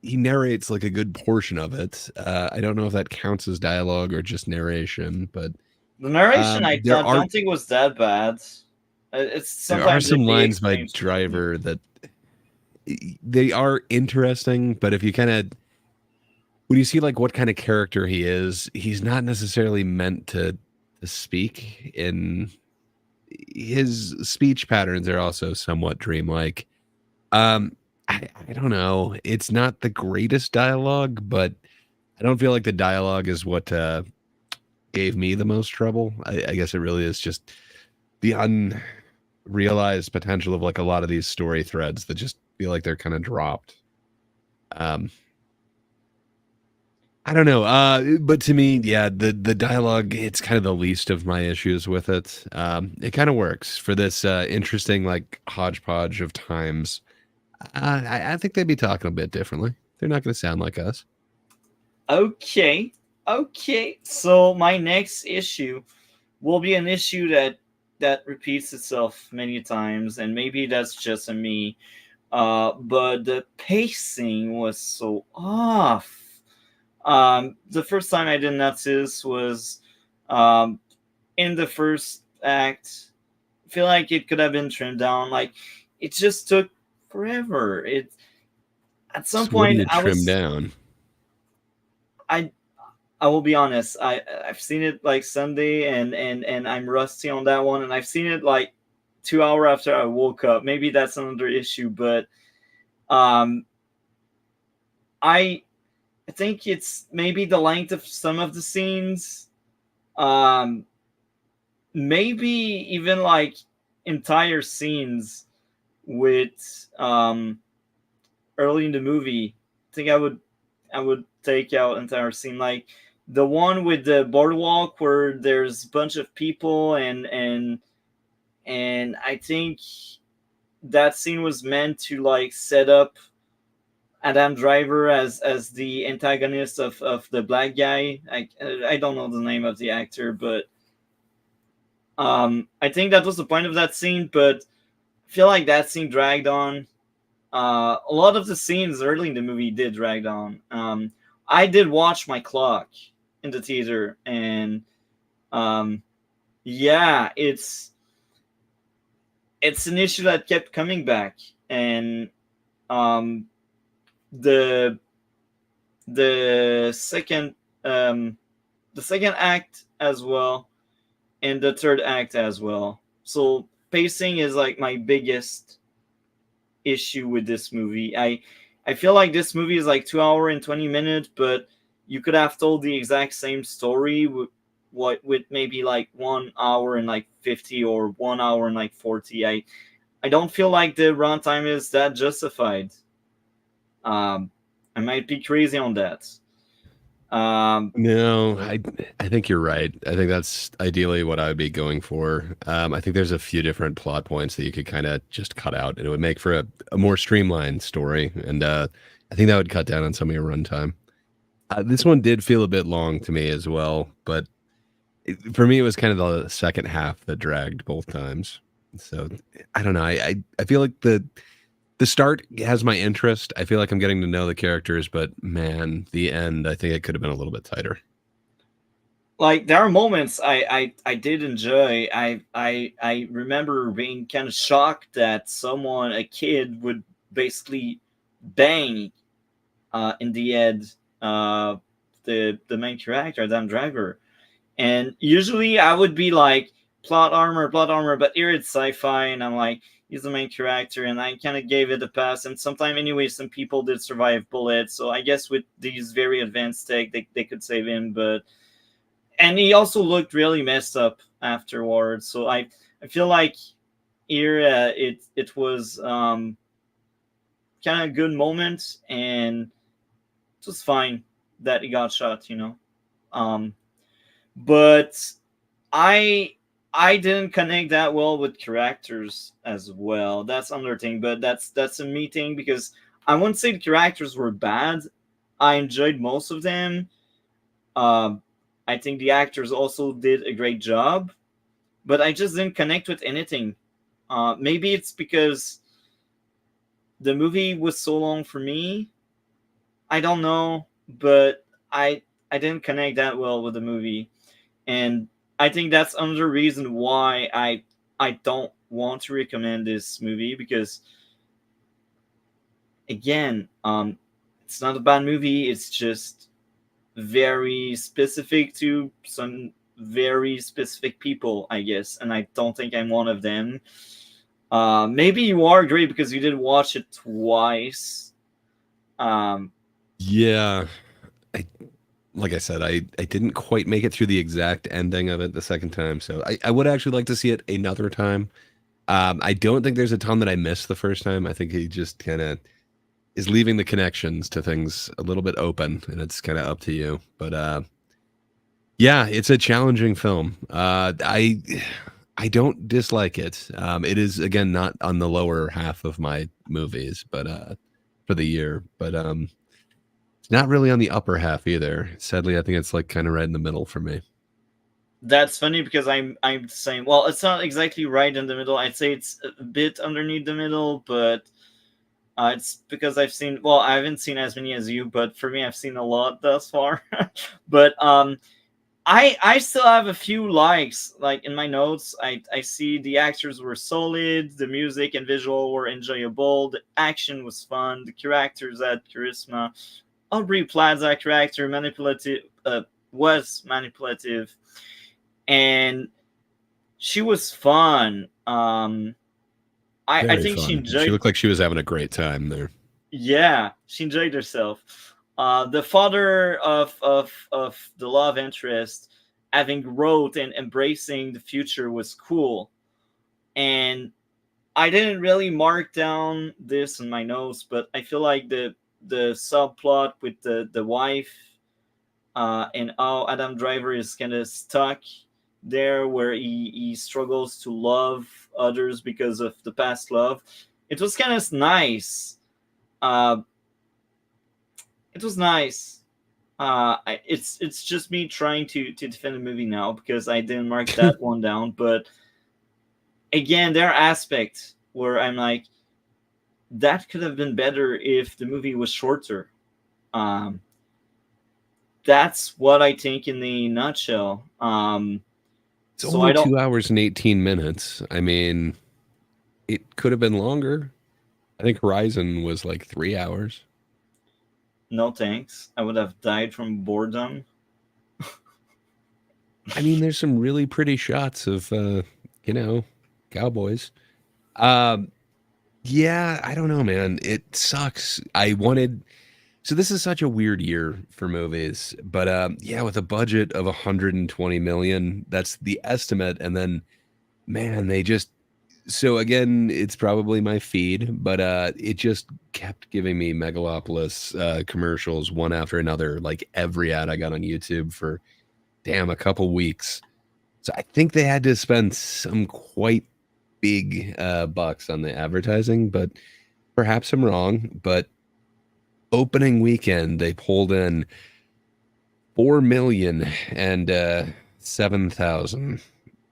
he narrates like a good portion of it. I don't know if that counts as dialogue or just narration, but The narration I there are don't think was that bad. It's there are sometimes some it be lines by explained to me. Driver that they are interesting, but if you kind of when you see like what kind of character he is, he's not necessarily meant to speak. In his speech patterns are also somewhat dreamlike. Um, I don't know. It's not the greatest dialogue, but I don't feel like the dialogue is what gave me the most trouble. I guess it really is just the unrealized potential of like a lot of these story threads that just feel like they're kind of dropped. Um, I don't know. But to me, yeah, the dialogue, it's kind of the least of my issues with it. It kind of works for this interesting like hodgepodge of times. I think they'd be talking a bit differently. They're not going to sound like us. Okay. Okay. So my next issue will be an issue that repeats itself many times, and maybe that's just a me. But the pacing was so off. The first time I did notice was um, in the first act. I feel like it could have been trimmed down. Like it just took forever. It at some So what do point you trim down? I I will be honest. I've seen it like Sunday, and I'm rusty on that one, and I've seen it like 2 hours after I woke up. Maybe that's another issue, but um, I I think it's maybe the length of some of the scenes. Um, maybe even like entire scenes with early in the movie. I think I would take out entire scene, like the one with the boardwalk where there's a bunch of people, and I think that scene was meant to like set up Adam Driver as the antagonist of the black guy. I don't know the name of the actor, but I think that was the point of that scene. But I feel like that scene dragged on. A lot of the scenes early in the movie did drag on. I did watch my clock in the theater, and um, yeah, it's an issue that kept coming back, and um, the the second um, the second act as well, and the third act as well. So pacing is like my biggest issue with this movie. I feel like this movie is like 2 hours and 20 minutes, but you could have told the exact same story with maybe like 1 hour and like 50 or 1 hour and like 40. I don't feel like the runtime is that justified. Um, I might be crazy on that. No, I think you're right. I think that's ideally what I would be going for. I think there's a few different plot points that you could kind of just cut out, and it would make for a more streamlined story. And I think that would cut down on some of your runtime. This one did feel a bit long to me as well, but for me, it was kind of the second half that dragged both times. So I don't know. I feel like the start has my interest. I feel like I'm getting to know the characters, but man, the end, I think it could have been a little bit tighter. like there are moments I did enjoy. I remember being kind of shocked that someone, a kid, would basically bang in the end the main character, Adam Driver. And usually I would be like, plot armor, but here it's sci-fi, and I'm like, he's the main character, and I kind of gave it a pass. And sometime anyway, some people did survive bullets, so I guess with these very advanced tech, they could save him. But and he also looked really messed up afterwards. So I feel like here it was kind of a good moment, and it was fine that he got shot, you know. Um, but I I didn't connect that well with characters as well. That's another thing, but that's a me thing because I wouldn't say the characters were bad. I enjoyed most of them. Um, I think the actors also did a great job, but I just didn't connect with anything. Maybe it's because the movie was so long for me. I don't know, but I didn't connect that well with the movie, and I think that's another reason why I don't want to recommend this movie because again, it's not a bad movie. It's just very specific to some very specific people, I guess, and I don't think I'm one of them. Maybe you are great because you did watch it twice. Um, Yeah, I like I said, I didn't quite make it through the exact ending of it the second time, so I would actually like to see it another time. I don't think there's a ton that I missed the first time. I think he just kind of is leaving the connections to things a little bit open, and it's kind of up to you. But yeah, it's a challenging film. I don't dislike it. It is again not on the lower half of my movies, but for the year, but it's not really on the upper half either. Sadly, I think it's like kind of right in the middle for me. that's funny because I'm saying, well, it's not exactly right in the middle. I'd say it's a bit underneath the middle, but it's because I've seen. Well, I haven't seen as many as you, but for me, I've seen a lot thus far. But I still have a few likes. Like in my notes, I see the actors were solid, the music and visual were enjoyable, the action was fun, the characters had charisma. Aubrey Plaza character manipulative was manipulative, and she was fun. I Very think she fun. She enjoyed. looked like she was having a great time there. Yeah, she enjoyed herself. The father of the love interest having growth and embracing the future was cool. And I didn't really mark down this in my notes, but I feel like the subplot with the wife and how Adam Driver is kind of stuck there where he struggles to love others because of the past love. It was kind of nice. Uh, it was nice. It's just me trying to defend the movie now because I didn't mark that one down. But again, there are aspects where I'm like, that could have been better if the movie was shorter. Um, that's what I think in the nutshell. It's So only I don't. 2 hours and 18 minutes. I mean, it could have been longer. I think Horizon was like 3 hours. No thanks. I would have died from boredom. I mean, there's some really pretty shots of, you know, cowboys. Um, yeah, I don't know, man. It sucks. I wanted. So this is such a weird year for movies, but yeah, with a budget of 120 million, that's the estimate, and then man, they just so again, it's probably my feed, but it just kept giving me Megalopolis commercials one after another, like every ad I got on YouTube for damn a couple weeks. So I think they had to spend some quite big bucks on the advertising, but perhaps I'm wrong. But opening weekend, they pulled in 4 million and 7,000.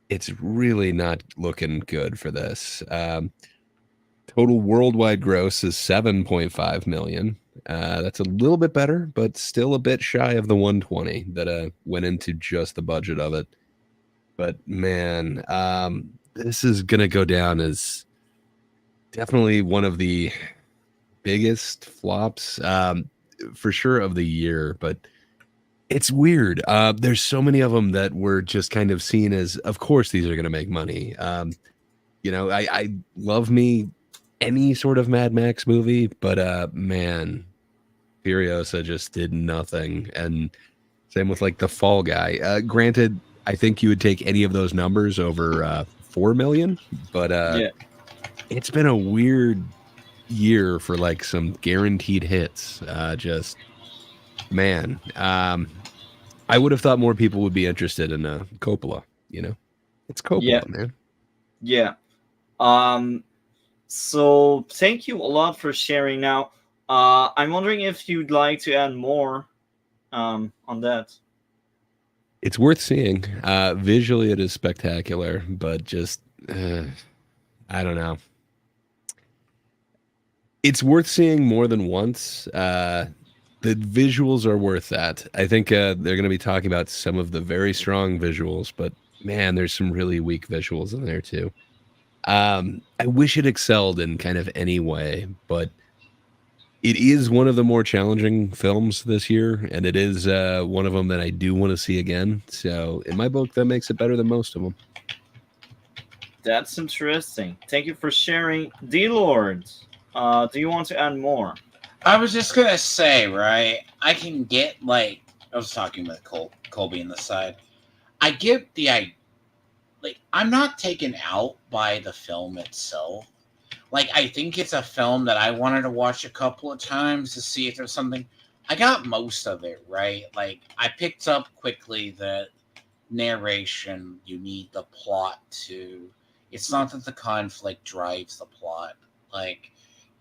It's really not looking good for this. Total worldwide gross is 7.5 million. That's a little bit better, but still a bit shy of the 120 that went into just the budget of it. But man, this is gonna go down as definitely one of the biggest flops, for sure, of the year. But it's weird. There's so many of them that were just kind of seen as, of course, these are gonna make money. I love me any sort of Mad Max movie, but man, Furiosa just did nothing. And same with like the Fall Guy. Granted, I think you would take any of those numbers over 4 million, but Yeah. it's been a weird year for like some guaranteed hits. Just man, I would have thought more people would be interested in Coppola. It's Coppola, Yeah. man. Yeah. So thank you a lot for sharing. Now, I'm wondering if you'd like to add more on that. It's worth seeing. Visually, it is spectacular, but just I don't know. It's worth seeing more than once. The visuals are worth that. I think they're going to be talking about some of the very strong visuals, but man, there's some really weak visuals in there too. I wish it excelled in kind of any way, but it is one of the more challenging films this year, and it is one of them that I do want to see again. So, in my book, that makes it better than most of them. That's interesting. Thank you for sharing. Dlord, do you want to add more? I was just gonna say, right? I can get I was talking with Colby on the side. I get the I'm not taken out by the film itself. I think it's a film that I wanted to watch a couple of times to see if there's something. I got most of it right. I picked up quickly that narration. You need the plot to. It's not that the conflict drives the plot.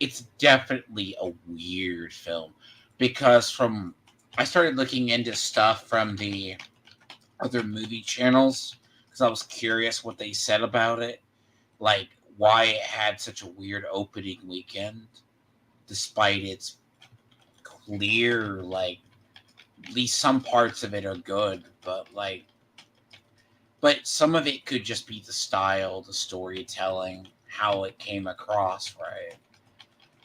It's definitely a weird film because I started looking into stuff from the other movie channels because I was curious what they said about it, why it had such a weird opening weekend, despite its clear, at least some parts of it are good, but some of it could just be the style, the storytelling, how it came across, right?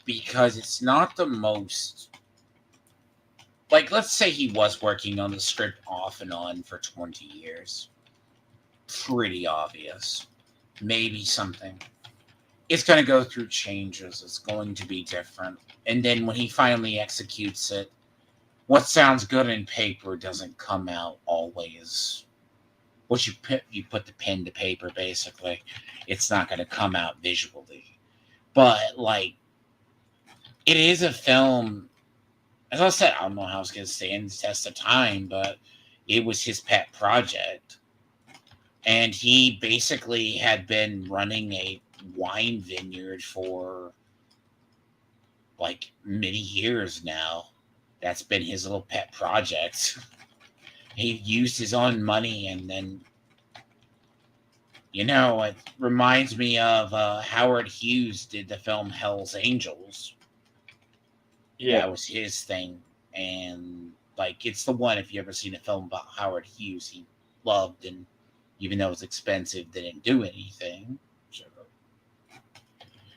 Because it's not the most let's say he was working on the script off and on for 20 years. Pretty obvious. Maybe something. It's going to go through changes. It's going to be different. And then when he finally executes it, what sounds good in paper doesn't come out always. What you put the pen to paper, basically. It's not going to come out visually. But, it is a film. As I said, I don't know how it's going to stand the test of time, but it was his pet project. And he basically had been running a wine vineyard for many years now. That's been his little pet project. He used his own money, and then, it reminds me of Howard Hughes did the film Hell's Angels. Yeah. That was his thing. And, it's the one, if you ever seen a film about Howard Hughes, he loved, and even though it was expensive, didn't do anything. So,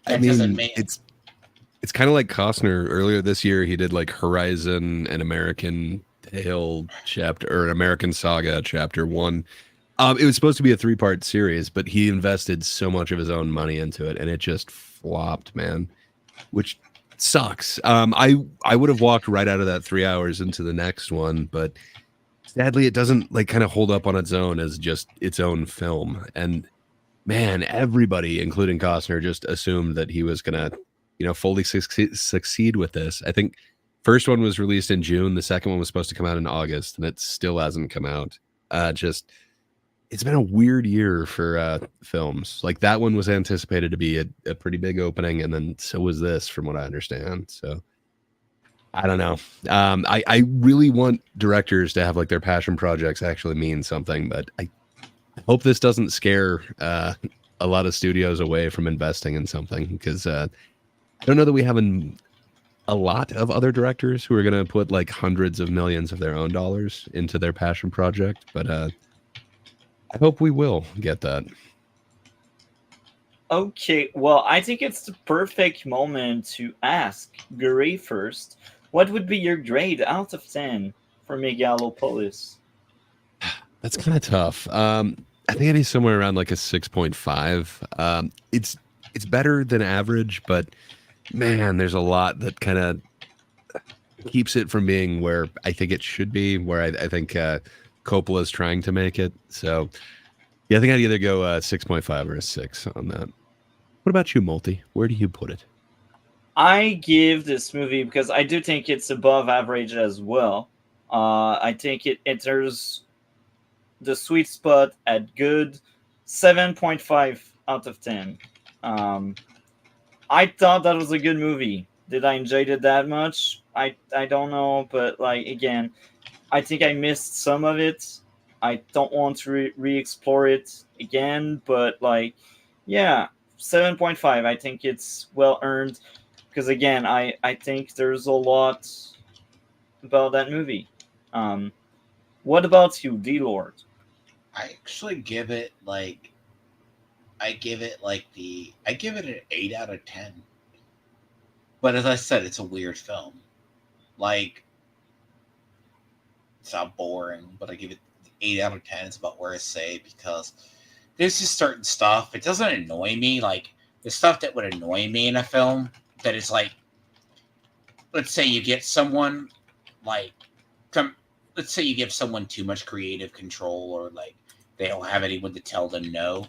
it's kind of like Costner. Earlier this year, he did Horizon, an American Tale chapter, or an American Saga chapter 1. It was supposed to be a 3-part series, but he invested so much of his own money into it, and it just flopped, man, which sucks. I would have walked right out of that 3 hours into the next one, but sadly, it doesn't kind of hold up on its own as just its own film. And man, everybody, including Costner, just assumed that he was gonna, fully succeed with this. I think first one was released in June. The second one was supposed to come out in August, and it still hasn't come out. It's been a weird year for films. That one was anticipated to be a pretty big opening, and then so was this, from what I understand. So I don't know. I really want directors to have their passion projects actually mean something, but I hope this doesn't scare a lot of studios away from investing in something, because I don't know that we have a lot of other directors who are going to put like hundreds of millions of their own dollars into their passion project, but I hope we will get that. Okay, well, I think it's the perfect moment to ask Gray first. What would be your grade out of 10 for Megalopolis? That's kind of tough. I think I'd be somewhere around like a 6.5. It's better than average, but man, there's a lot that kind of keeps it from being where I think it should be, where I think Coppola's trying to make it. So yeah, I think I'd either go 6.5 or a 6 on that. What about you, Multi? Where do you put it? I give this movie, because I do think it's above average as well. I think it enters the sweet spot at good 7.5 out of 10. I thought that was a good movie. Did I enjoy it that much? I don't know, but like again, I think I missed some of it. I don't want to re-explore it again, but like, yeah, 7.5. I think it's well earned, because again, I think there's a lot about that movie. What about you, Dlord? I actually give it like I give it an 8 out of 10. But as I said, it's a weird film. Like, it's not boring, but I give it 8 out of 10. It's about where I say, because there's just certain stuff. It doesn't annoy me. Like, the stuff that would annoy me in a film that is like, let's say you get someone like, let's say you give someone too much creative control, or like they don't have anyone to tell them no.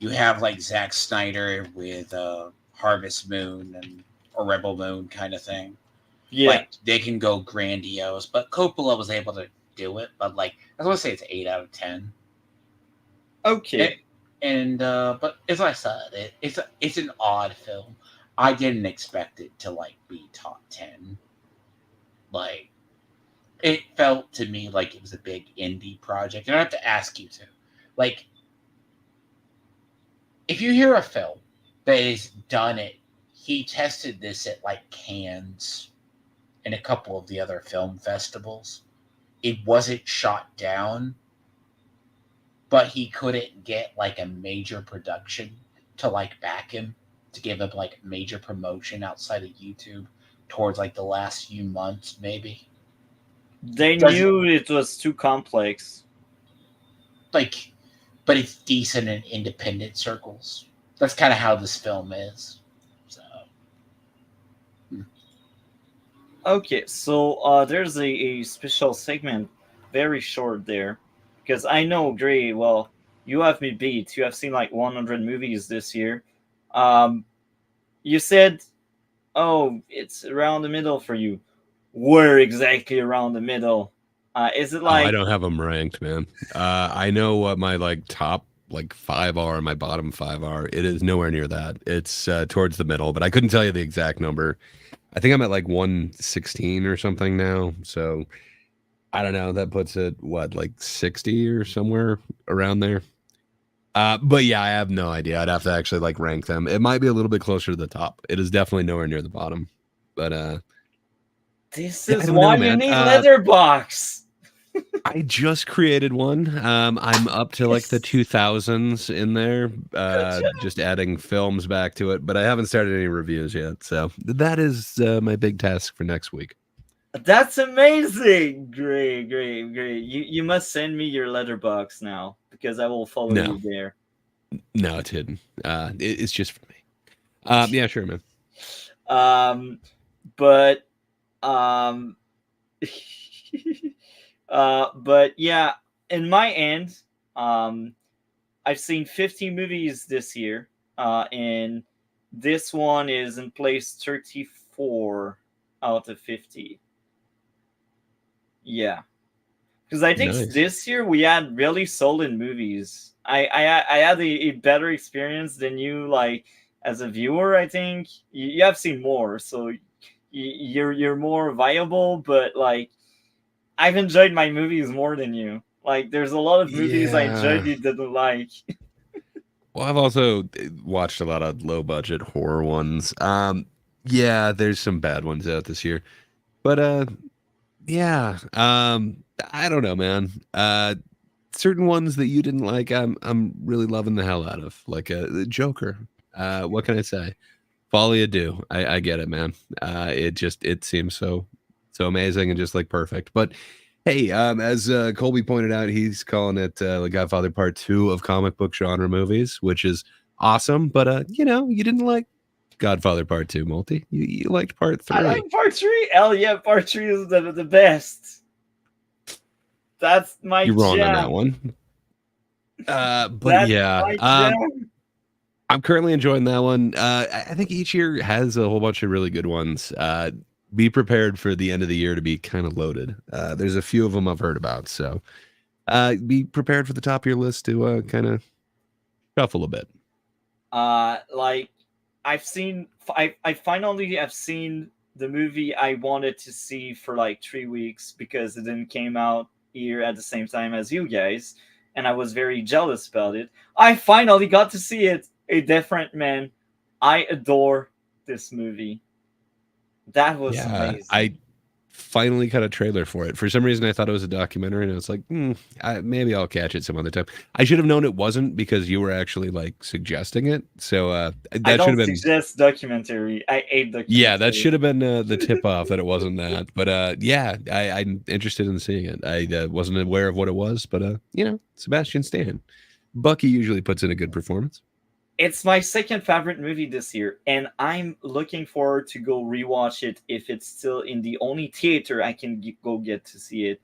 You have like Zack Snyder with Harvest Moon and or Rebel Moon kind of thing. Yeah. Like, they can go grandiose, but Coppola was able to do it. But like, I want to say it's 8 out of 10. Okay. But as I said, it's an odd film. I didn't expect it to like be top 10. Like, it felt to me like it was a big indie project. And I have to ask you too, like, if you hear a film that has done it, he tested this at like Cannes and a couple of the other film festivals. It wasn't shot down, but he couldn't get like a major production to like back him, to give him like major promotion outside of YouTube towards like the last few months, maybe. They knew it was too complex. Like, but it's decent in independent circles. That's kind of how this film is. So, Okay, so there's a special segment, very short there, because I know, Gray, well, you have me beat. You have seen like 100 movies this year. You said, oh, it's around the middle for you. Where exactly around the middle? Is it Oh, I like... don't have them ranked, man. I know what my like top like 5 are, and my bottom 5 are. It is nowhere near that. It's towards the middle, but I couldn't tell you the exact number. I think I'm at like 116 or something now. So I don't know. That puts it what, like 60 or somewhere around there. But yeah, I have no idea. I'd have to actually like rank them. It might be a little bit closer to the top. It is definitely nowhere near the bottom. But This yeah, I is don't know, why we man. need Letterbox. I just created one. I'm up to like the 2000s in there, just adding films back to it, but I haven't started any reviews yet. So that is my big task for next week. That's amazing. Great, great, great. You must send me your Letterbox now, because I will follow No. you there. No, it's hidden. It's just for me. Yeah, sure, man. But um but yeah, in my end, I've seen 50 movies this year, and this one is in place 34 out of 50. Yeah, because I think Nice. this year we had really solid movies. I had a better experience than you, like, as a viewer. I think you have seen more, so you're more viable. But like, I've enjoyed my movies more than you. Like, there's a lot of movies I enjoyed Yeah. you didn't like. Well, I've also watched a lot of low budget horror ones. Yeah, there's some bad ones out this year. But yeah, I don't know, man. Certain ones that you didn't like, I'm really loving the hell out of. Like the Joker. What can I say? Folie deux. I get it, man. It seems so amazing and just like perfect. But hey, as Colby pointed out, he's calling it the Godfather Part 2 of comic book genre movies, which is awesome. But you didn't like Godfather Part 2, Multi. You liked Part I 3. like part three. Hell yeah, part three is the best. That's my You're wrong on jam. that one. But That's yeah, my jam. I'm currently enjoying that one. I think each year has a whole bunch of really good ones. Be prepared for the end of the year to be kind of loaded. There's a few of them I've heard about, so be prepared for the top of your list to kind of shuffle a bit. Like I finally have seen the movie I wanted to see for like 3 weeks because it didn't came out here at the same time as you guys, and I was very jealous about it. I finally got to see it. A Different Man. I adore this movie. That was Yeah, amazing. I finally got a trailer for it. For some reason, I thought it was a documentary, and I was like, maybe I'll catch it some other time. I should have known it wasn't because you were actually like suggesting it. So I that should don't have been. suggest documentary. I hate Yeah, that documentary. should have been the tip off that it wasn't that. But yeah, I'm interested in seeing it. I wasn't aware of what it was, but Sebastian Stan. Bucky usually puts in a good performance. It's my second favorite movie this year, and I'm looking forward to go rewatch it if it's still in the only theater I can go get to see it.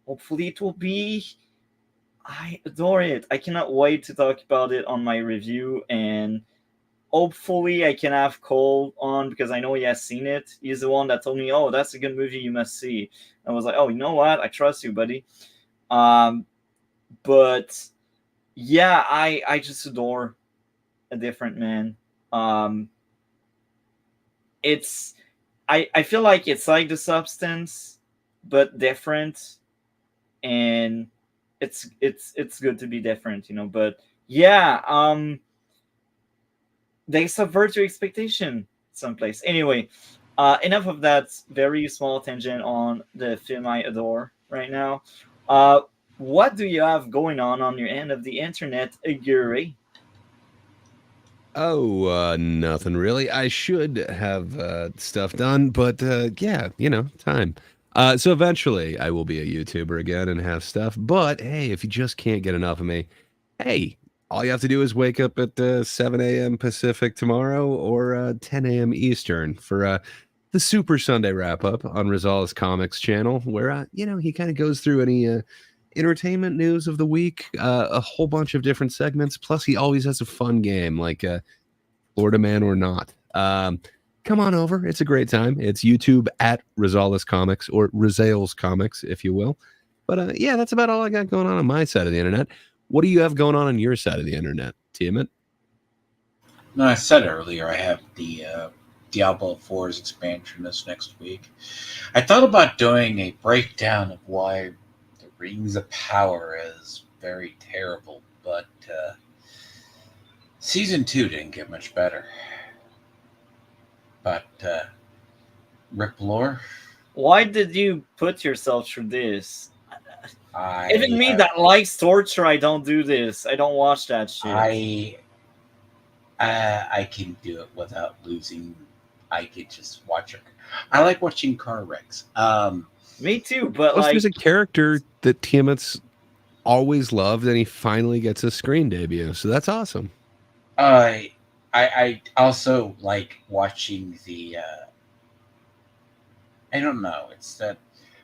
Hopefully, it will be. I adore it. I cannot wait to talk about it on my review, and hopefully, I can have Cole on because I know he has seen it. He's the one that told me, "Oh, that's a good movie. You must see." I was like, "Oh, you know what? I trust you, buddy." Um, but yeah, I just adore A Different Man. Um, it's I feel like it's like The Substance, but different, and it's good to be different, But yeah, they subvert your expectation someplace. Anyway, enough of that very small tangent on the film I adore right now. What do you have going on your end of the internet, Guri? Oh, nothing really. I should have stuff done, but yeah, time. So eventually I will be a YouTuber again and have stuff. But hey, if you just can't get enough of me, hey, all you have to do is wake up at 7 a.m. Pacific tomorrow or 10 a.m. Eastern for the Super Sunday wrap up on Rizal's Comics channel, where he kind of goes through any entertainment news of the week, a whole bunch of different segments. Plus, he always has a fun game like Florida Man or Not. Come on over. It's a great time. It's YouTube at Rosales Comics or Rosales Comics, if you will. But yeah, that's about all I got going on my side of the internet. What do you have going on your side of the internet, Tiamat? No, I said earlier I have the Diablo 4's expansion this next week. I thought about doing a breakdown of why the Rings of Power is very terrible, but season 2 didn't get much better. But Rip Lore, Why did you put yourself through this? Even I me have that likes torture, I don't do this. I don't watch that shit. I can do it without losing. I could just watch it. I like watching car wrecks. Me too, but Plus, like there's a character that Tiamat's always loved, and he finally gets a screen debut. So that's awesome. I I also like watching the. I don't know. It's that,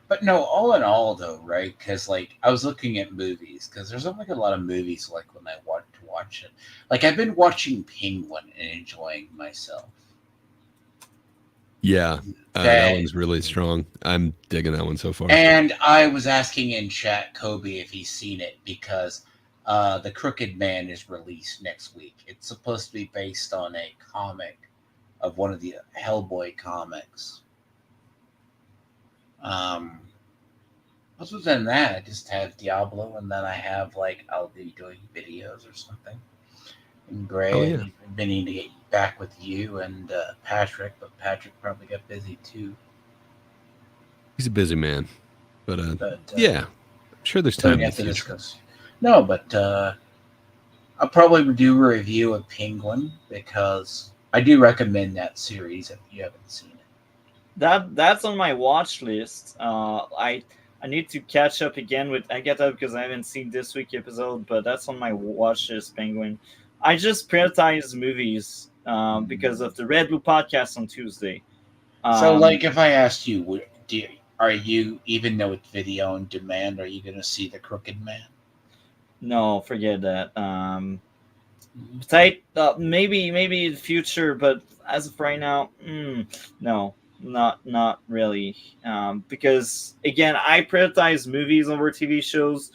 but no. All in all, though, right? Because like I was looking at movies because there's not like a lot of movies like when I want to watch it. Like I've been watching Penguin and enjoying myself. Yeah, that That one's really strong. I'm digging that one so far. And I was asking in chat Kobe if he's seen it because The Crooked Man is released next week. It's supposed to be based on a comic of one of the Hellboy comics. Um, Other than that, I just have Diablo, and then I have like I'll be doing videos or something. and Gray. Oh, And yeah. I've been needing to get back with you and Patrick, but Patrick probably got busy too. He's a busy man. But But yeah, I'm sure there's so we time in the have to future. discuss. No, but I'll probably do a review of Penguin because I do recommend that series if you haven't seen it. That's on my watch list. I need to catch up again with Agatha because I haven't seen this week episode, but that's on my watch list. Penguin. I just prioritize movies because of the Red Blue podcast on Tuesday. So, Um, like, if I asked you, are you, even though it's video on demand, are you going to see The Crooked Man? no, forget that. Tight, maybe in the future, but as of right now, no, not really. Because again, I prioritize movies over TV shows.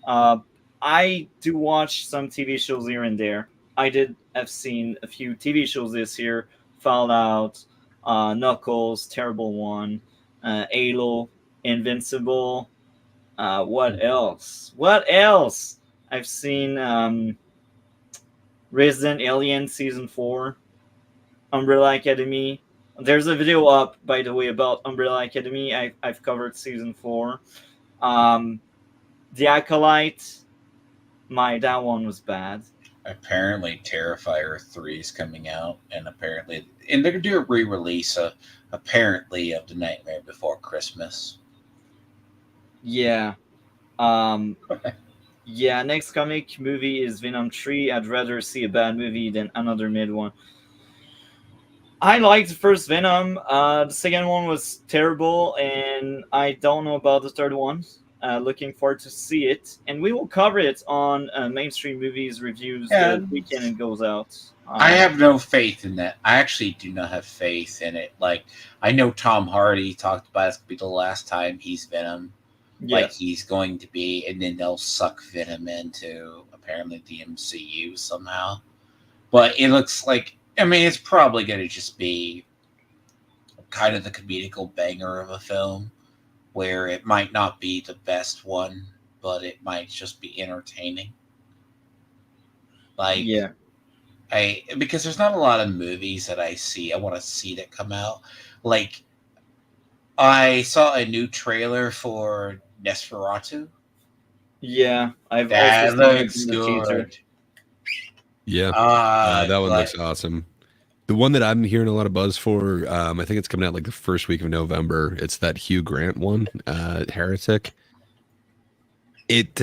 Uh, I do watch some TV shows here and there. I did have seen a few TV shows this year: Fallout, Knuckles, Terrible One, Halo, Invincible. What else? What else? I've seen. Resident Alien Season 4, Umbrella Academy. There's a video up, by the way, about Umbrella Academy. I've covered Season 4. Um, the Acolyte, that one was bad. Apparently, Terrifier 3 is coming out, and they're going to do a re-release, apparently, of The Nightmare Before Christmas. Yeah. Yeah, next comic movie is Venom 3. I'd rather see a bad movie than another mid one. I liked the first Venom. The second one was terrible, and I don't know about the third one. Looking forward to see it, and we will cover it on mainstream movies reviews the And weekend it goes out. I have no faith in that. I actually do not have faith in it. Like, I know Tom Hardy talked about it's going to be the last time he's Venom. Yeah, Like, he's going to be, and then they'll suck Venom into apparently the MCU somehow. But it looks like, I mean, it's probably going to just be kind of the comedical banger of a film where it might not be the best one, but it might just be entertaining. Like, yeah, because there's not a lot of movies that I want to see that come out. Like, I saw a new trailer for Nosferatu. yeah. I've also That seen it looks in the teaser. good. Yeah, Uh, that one but looks awesome. The one that I'm hearing a lot of buzz for, I think it's coming out like the first week of November. It's that Hugh Grant one, Heretic. It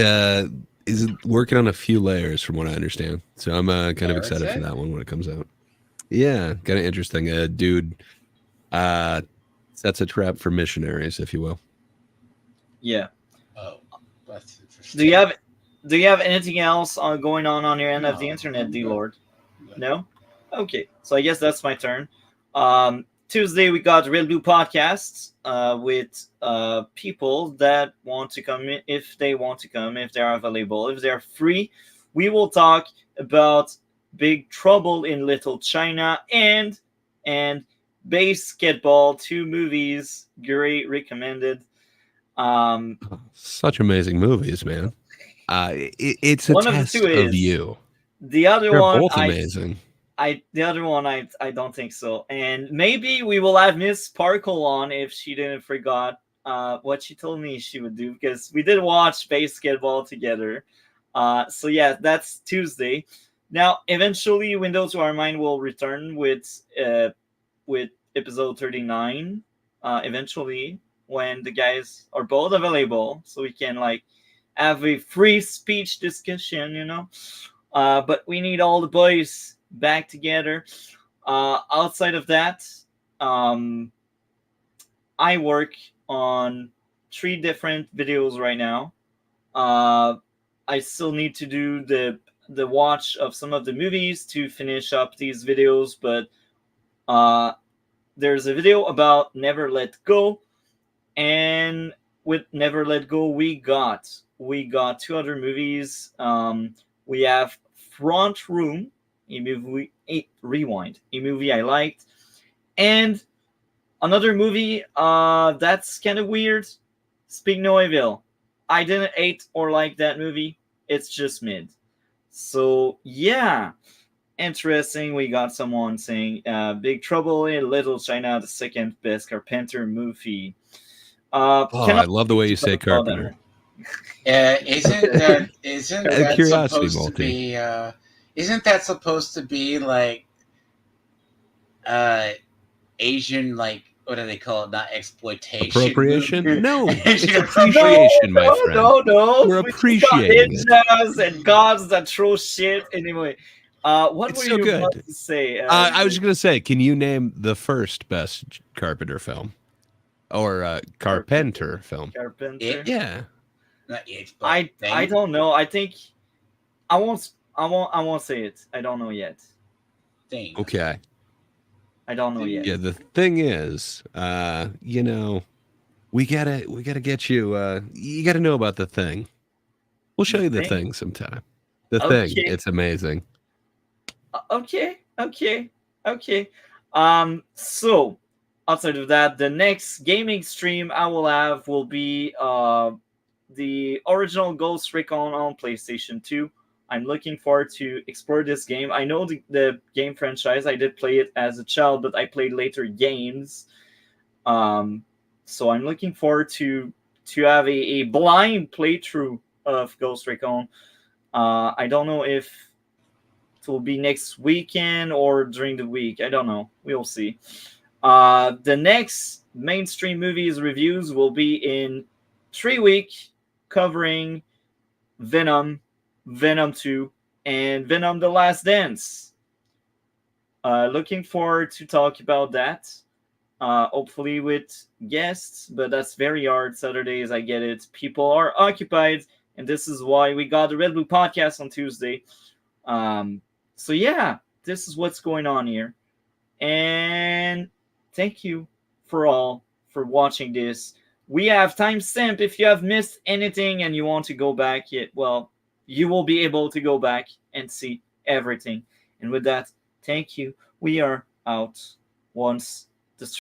is working on a few layers from what I understand. So I'm kind of excited for Heretic? that one when it comes out. Yeah, kind of interesting. Dude sets a trap for missionaries, if you will. Yeah. Oh, that's interesting. Do you have anything else going on your end of the No, internet, I'm Dlord? good. No? Okay, so I guess that's my turn. Tuesday we got Real Blue podcasts with people that want to come in, if they want to come, if they are available, if they're free. We will talk about Big Trouble in Little China and Basketball, 2 movies Gray recommended. Such amazing movies, man. It's a One of the test two of is you. the other They're one. both amazing. The other one, I don't think so. And maybe we will have Miss Sparkle on if she didn't forgot what she told me she would do, because we did watch Basketball together. So yeah, that's Tuesday. Now, eventually, Windows to Our Mind will return with episode 39. Eventually, when the guys are both available, so we can like have a free speech discussion, but we need all the boys back together. Outside of that, I work on 3 different videos right now. I still need to do the watch of some of the movies to finish up these videos, but there's a video about Never Let Go, and with Never Let Go, we got 2 other movies. We have Front Room, a movie I liked, and another movie that's kind of weird, Speak No Evil. I didn't hate or like that movie. It's just mid. So yeah, interesting. We got someone saying Big Trouble in Little China, the second best Carpenter movie. Oh, Cannot I love the way you say talk about that Carpenter. one. Isn't that Curiosity supposed to multi. be? Isn't that supposed to be like Asian, like what do they call it? Not exploitation. Appropriation? movie? No, it's Asian appreciation, my friend. No. We're We just got appreciating it. ninjas and gods that throw shit. Anyway, what It's were so you about good. to say? I was just gonna say, can you name the first best Carpenter film or Carpenter film? Carpenter. It- Yeah. Not it, but I don't know. I think I won't say it. I don't know yet. thing. Okay. I don't know yet. Yeah. The thing is, you know, we gotta get you. You gotta know about the thing. We'll show you the thing sometime. The thing. Okay. It's amazing. Okay. So outside of that, the next gaming stream I will have will be the original Ghost Recon on PlayStation 2. I'm looking forward to explore this game. I know the game franchise. I did play it as a child, but I played later games. So I'm looking forward to have a blind playthrough of Ghost Recon. I don't know if it will be next weekend or during the week. I don't know. We'll see. The next mainstream movies reviews will be in 3 weeks, covering Venom, Venom 2, and Venom The Last Dance. Looking forward to talk about that. Hopefully with guests, but that's very hard. Saturdays, I get it. People are occupied, and this is why we got the Red Blue podcast on Tuesday. So yeah, this is what's going on here. And thank you for watching this. We have timestamp. If you have missed anything and you want to go back, well, you will be able to go back and see everything. And with that, thank you. We are out once